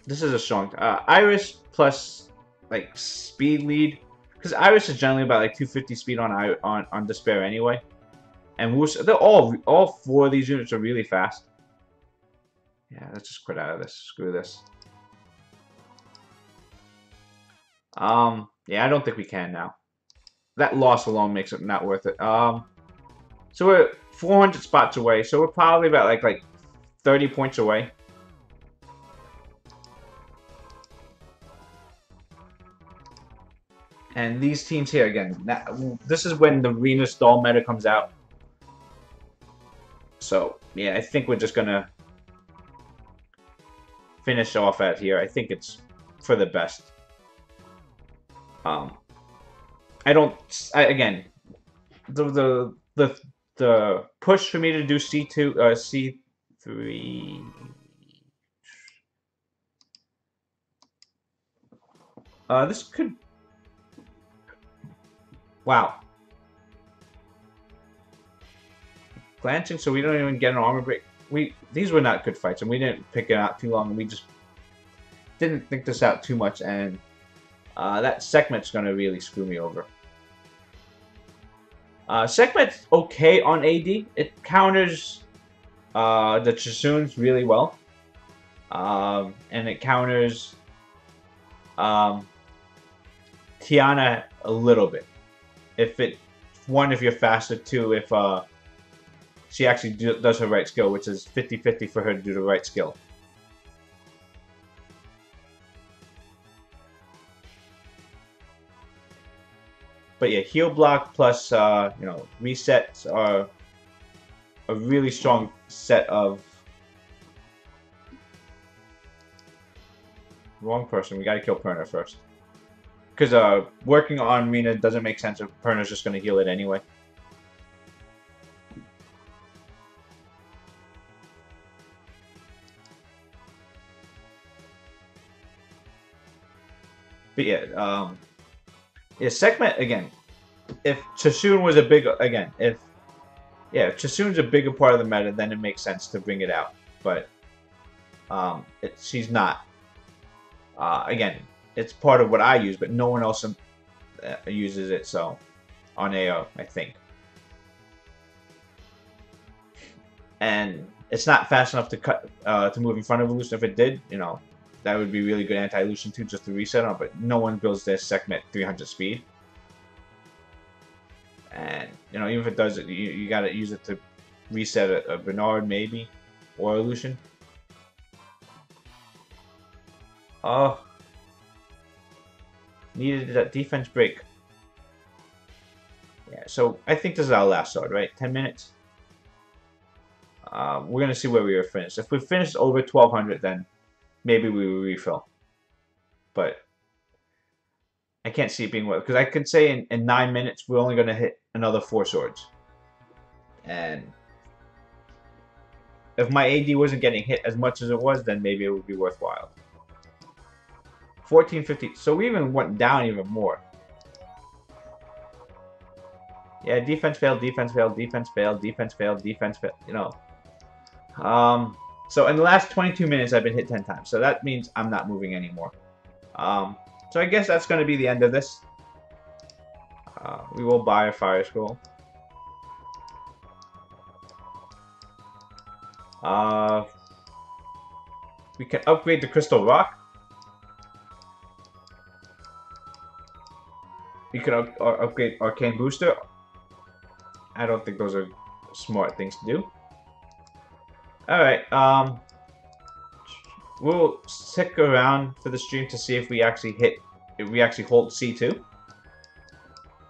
This is a strong. Iris plus like speed lead, because Iris is generally about like 250 speed on Despair anyway, and Wusa, they're all four of these units are really fast. Yeah, let's just quit out of this. Screw this. Yeah, I don't think we can now. That loss alone makes it not worth it. So we're 400 spots away, so we're probably about like 30 points away. And these teams here, again, this is when the Rena stall meta comes out. So, yeah, I think we're just going to finish off at here. I think it's for the best. Again, the push for me to do C2, C3... this could... Wow. Glancing, so we don't even get an armor break. These were not good fights, and we didn't pick it out too long. We just didn't think this out too much, and that Sekhmet's going to really screw me over. Sekhmet's okay on AD. It counters the Chasoons really well. And it counters Tiana a little bit. If you're faster, two, if she actually does her right skill, which is 50-50 for her to do the right skill. But yeah, heal block plus resets are a really strong set of. Wrong person. We gotta kill Perna first. Because working on Rena doesn't make sense if Perna's just gonna heal it anyway. But yeah, Sekhmet again. If Chasoon was a bigger if Chasoon's a bigger part of the meta, then it makes sense to bring it out. But she's not. Again, it's part of what I use, but no one else uses it. So on AO, I think, and it's not fast enough to move in front of Illusion. If it did, that would be really good anti-Illusion too, just to reset on. But no one builds their Sekhmet 300 speed. And, even if it does it, you gotta use it to reset a Bernard, maybe, or Illusion. Oh. Needed that defense break. Yeah, so I think this is our last sword, right? 10 minutes? We're gonna see where we were finished. If we finished over 1200, then maybe we will refill. But I can't see it being well, because I could say in 9 minutes we're only going to hit another 4 swords. And if my AD wasn't getting hit as much as it was, then maybe it would be worthwhile. 1450. So we even went down even more. Yeah, defense failed, defense failed, defense failed, defense failed, defense failed, So in the last 22 minutes, I've been hit 10 times. So that means I'm not moving anymore. So I guess that's going to be the end of this. We will buy a Fire Scroll. We can upgrade the Crystal Rock. We can upgrade Arcane Booster. I don't think those are smart things to do. Alright, we'll stick around for the stream to see if we actually hold C2.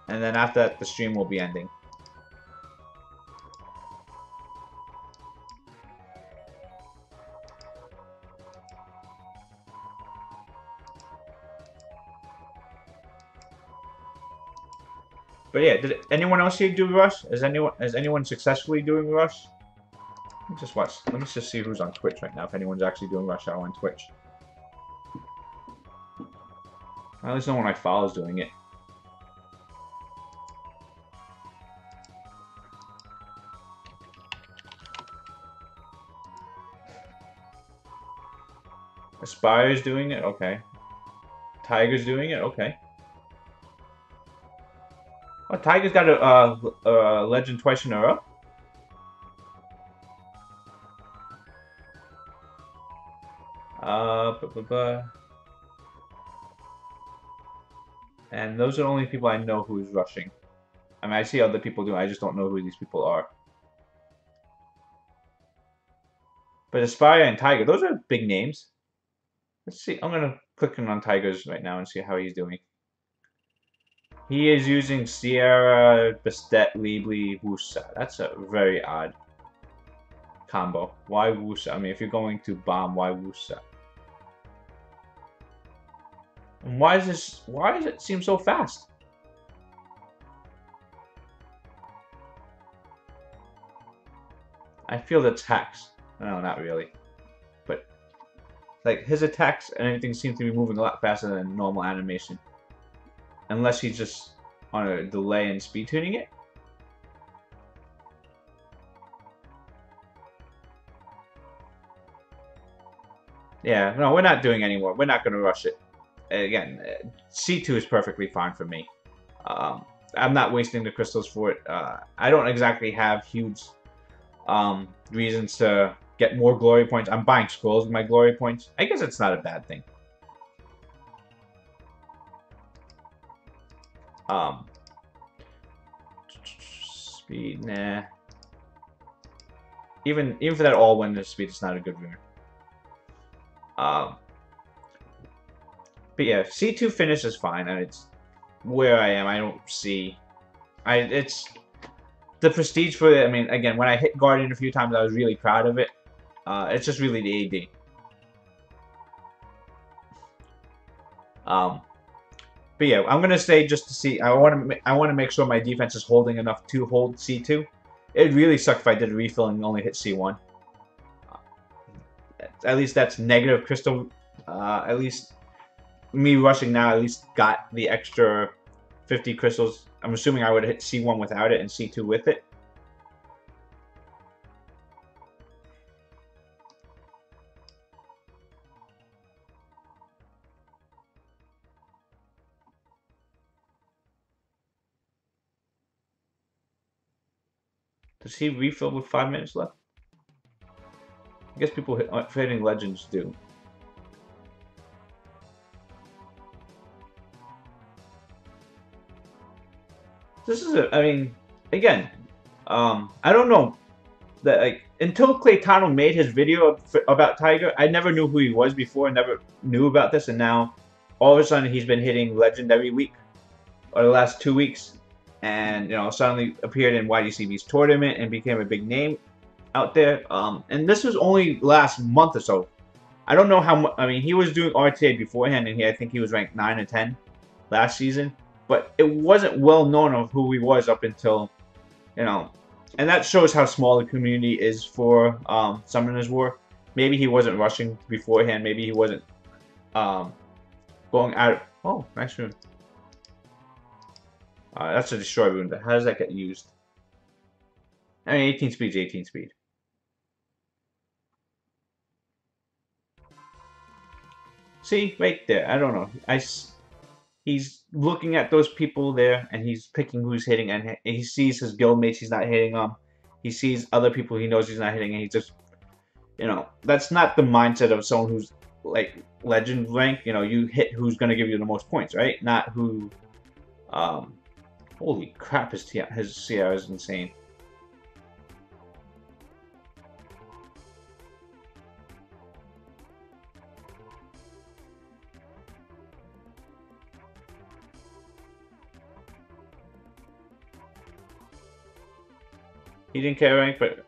And then after that, the stream will be ending. But yeah, did anyone else here do Rush? Is anyone successfully doing Rush? Let me just watch. Let me just see who's on Twitch right now. If anyone's actually doing Rush Hour on Twitch. At least no one I follow is doing it. Aspire's doing it? Okay. Tiger's doing it? Okay. Oh, Tiger's got a legend twice in a row? And those are the only people I know who's rushing. I mean, I see other people doing it, I just don't know who these people are. But Aspire and Tiger, those are big names. Let's see, I'm gonna click on Tiger's right now and see how he's doing. He is using Sierra, Bastet, Weebly, Wusa. That's a very odd combo. Why Wusa? I mean, if you're going to bomb, why Wusa? And why does it seem so fast? I feel that's hacks. No, not really. But, like, his attacks and everything seem to be moving a lot faster than normal animation. Unless he's just on a delay and speed tuning it. Yeah, no, we're not doing anymore. We're not going to rush it. Again, C2 is perfectly fine for me. I'm not wasting the crystals for it. I don't exactly have huge reasons to get more glory points. I'm buying scrolls with my glory points. I guess it's not a bad thing. Speed, nah. Even for that all-winner speed, it's not a good rune. But yeah, C2 finish is fine, and it's where I am. I don't see, it's the prestige for it. I mean, again, when I hit Guardian a few times, I was really proud of it. It's just really the AD. But yeah, I'm gonna stay just to see. I want to make sure my defense is holding enough to hold C2. It'd really suck if I did a refill and only hit C1. At least that's negative crystal. At least me rushing now at least got the extra 50 crystals. I'm assuming I would hit C1 without it and C2 with it. Does he refill with 5 minutes left? I guess people hitting legends do. This is I mean, again, I don't know that, like, until Claytano made his video about Tiger, I never knew who he was before. I never knew about this, and now all of a sudden he's been hitting legend every week, or the last 2 weeks, and you know, suddenly appeared in YDCB's tournament and became a big name out there. And this was only last month or so. I don't know how much. I mean, he was doing RTA beforehand, and I think he was ranked 9 or 10 last season. But it wasn't well known of who he was up until, you know, and that shows how small the community is for Summoners War. Maybe he wasn't rushing beforehand. Maybe he wasn't going out. Oh, nice rune. That's a destroy rune, but how does that get used? I mean, 18 speed is 18 speed. See, right there. I don't know. He's looking at those people there, and he's picking who's hitting, and he sees his guildmates he's not hitting them. He sees other people he knows he's not hitting, and he just, you know, that's not the mindset of someone who's, like, legend rank. You know, you hit who's going to give you the most points, right? Not who, holy crap, his CR is insane. He didn't care rank, but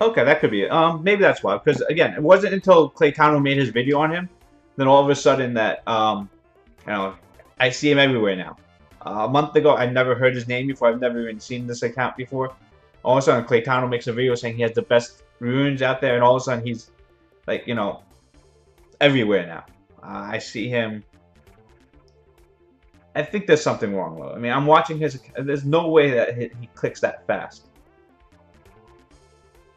okay, that could be it. Maybe that's why. Because again, it wasn't until Claytano made his video on him, then all of a sudden that you know, I see him everywhere now. A month ago, I never heard his name before. I've never even seen this account before. All of a sudden, Claytano makes a video saying he has the best runes out there, and all of a sudden he's, like, you know, everywhere now. I see him. I think there's something wrong though. I mean, I'm watching his. There's no way that he clicks that fast.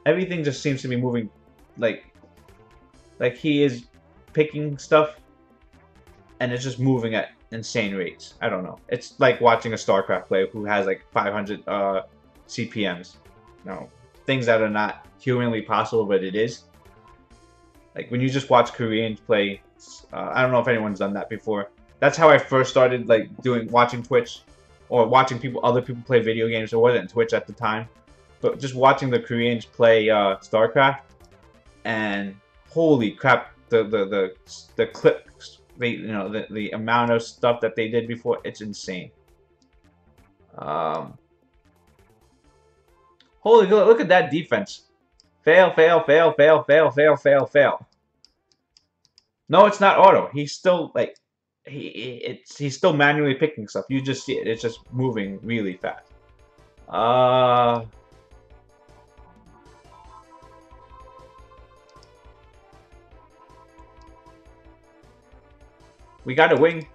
everything just seems to be moving like he is picking stuff and it's just moving at insane rates. I don't know. It's like watching a StarCraft player who has like 500 CPMs. No, things that are not humanly possible, but it is. Like when you just watch Koreans play, I don't know if anyone's done that before. That's how I first started like watching Twitch, or watching other people play video games. It wasn't Twitch at the time, but just watching the Koreans play StarCraft, and holy crap, the clips, the amount of stuff that they did before, it's insane. Holy, look at that defense. Fail, fail, fail, fail, fail, fail, fail, fail. No, it's not auto. He's still like he's still manually picking stuff. You just see it. It's just moving really fast. We got a wing.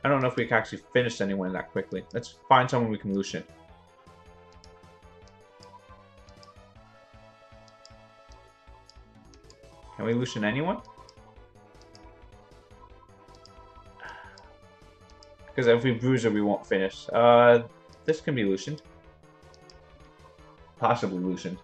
I don't know if we can actually finish anyone that quickly. Let's find someone we can Lucian. Can we Lucian anyone? Because if we Bruiser, we won't finish. This can be Lucianed. Possibly Lucianed.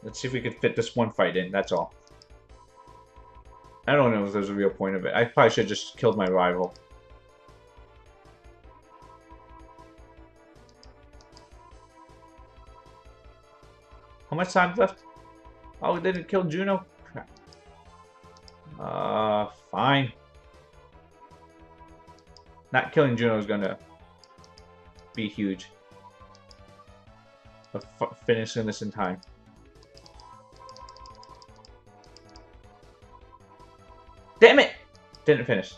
Let's see if we can fit this one fight in, that's all. I don't know if there's a real point of it. I probably should have just killed my rival. How much time left? Oh, we didn't kill Juno? Crap. Fine. Not killing Juno is gonna be huge. But finishing this in time. Damn it! Didn't finish.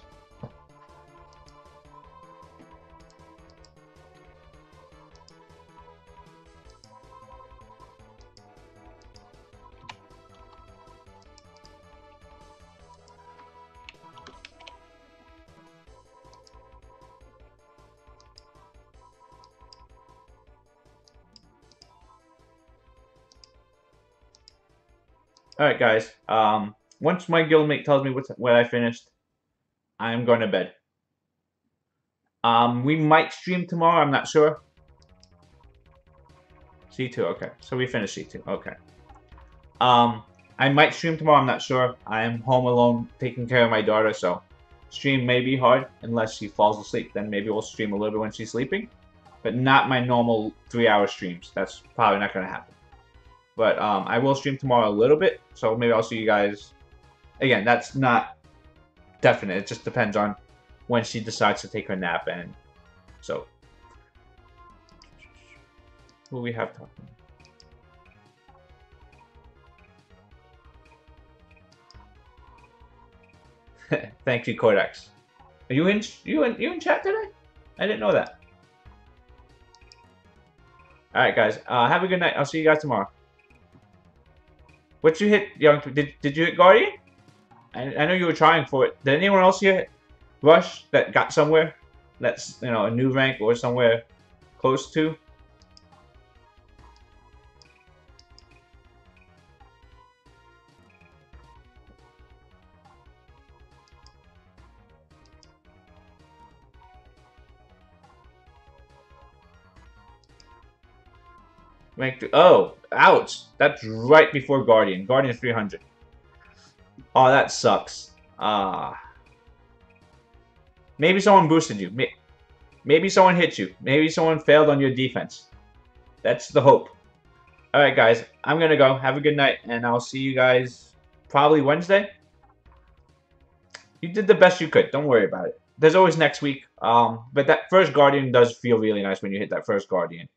Alright guys, once my guildmate tells me what I finished, I'm going to bed. We might stream tomorrow, I'm not sure. C2, okay. So we finished C2, okay. I might stream tomorrow, I'm not sure. I am home alone taking care of my daughter, so stream may be hard unless she falls asleep. Then maybe we'll stream a little bit when she's sleeping. But not my normal 3-hour streams. That's probably not going to happen. But I will stream tomorrow a little bit, so maybe I'll see you guys. Again, that's not definite. It just depends on when she decides to take her nap, and so. Who we have talking? Thank you, Codex. Are you in chat today? I didn't know that. All right, guys. Have a good night. I'll see you guys tomorrow. What you hit, Young? Did you hit Guardian? I know you were trying for it. Did anyone else here Rush that got somewhere? That's, you know, a new rank or somewhere close to? Rank 2. Oh, ouch. That's right before Guardian. Guardian 300. Oh, that sucks. Maybe someone boosted you. Maybe someone hit you. Maybe someone failed on your defense. That's the hope. Alright, guys. I'm going to go. Have a good night. And I'll see you guys probably Wednesday. You did the best you could. Don't worry about it. There's always next week. But that first Guardian does feel really nice when you hit that first Guardian.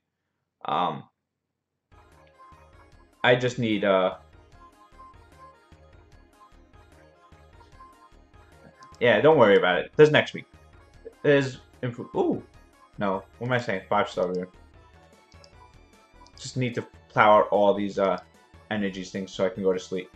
I just need, yeah, don't worry about it. There's next week. There's improve. Ooh. No. What am I saying? 5-star. Just need to plow out all these energies things so I can go to sleep.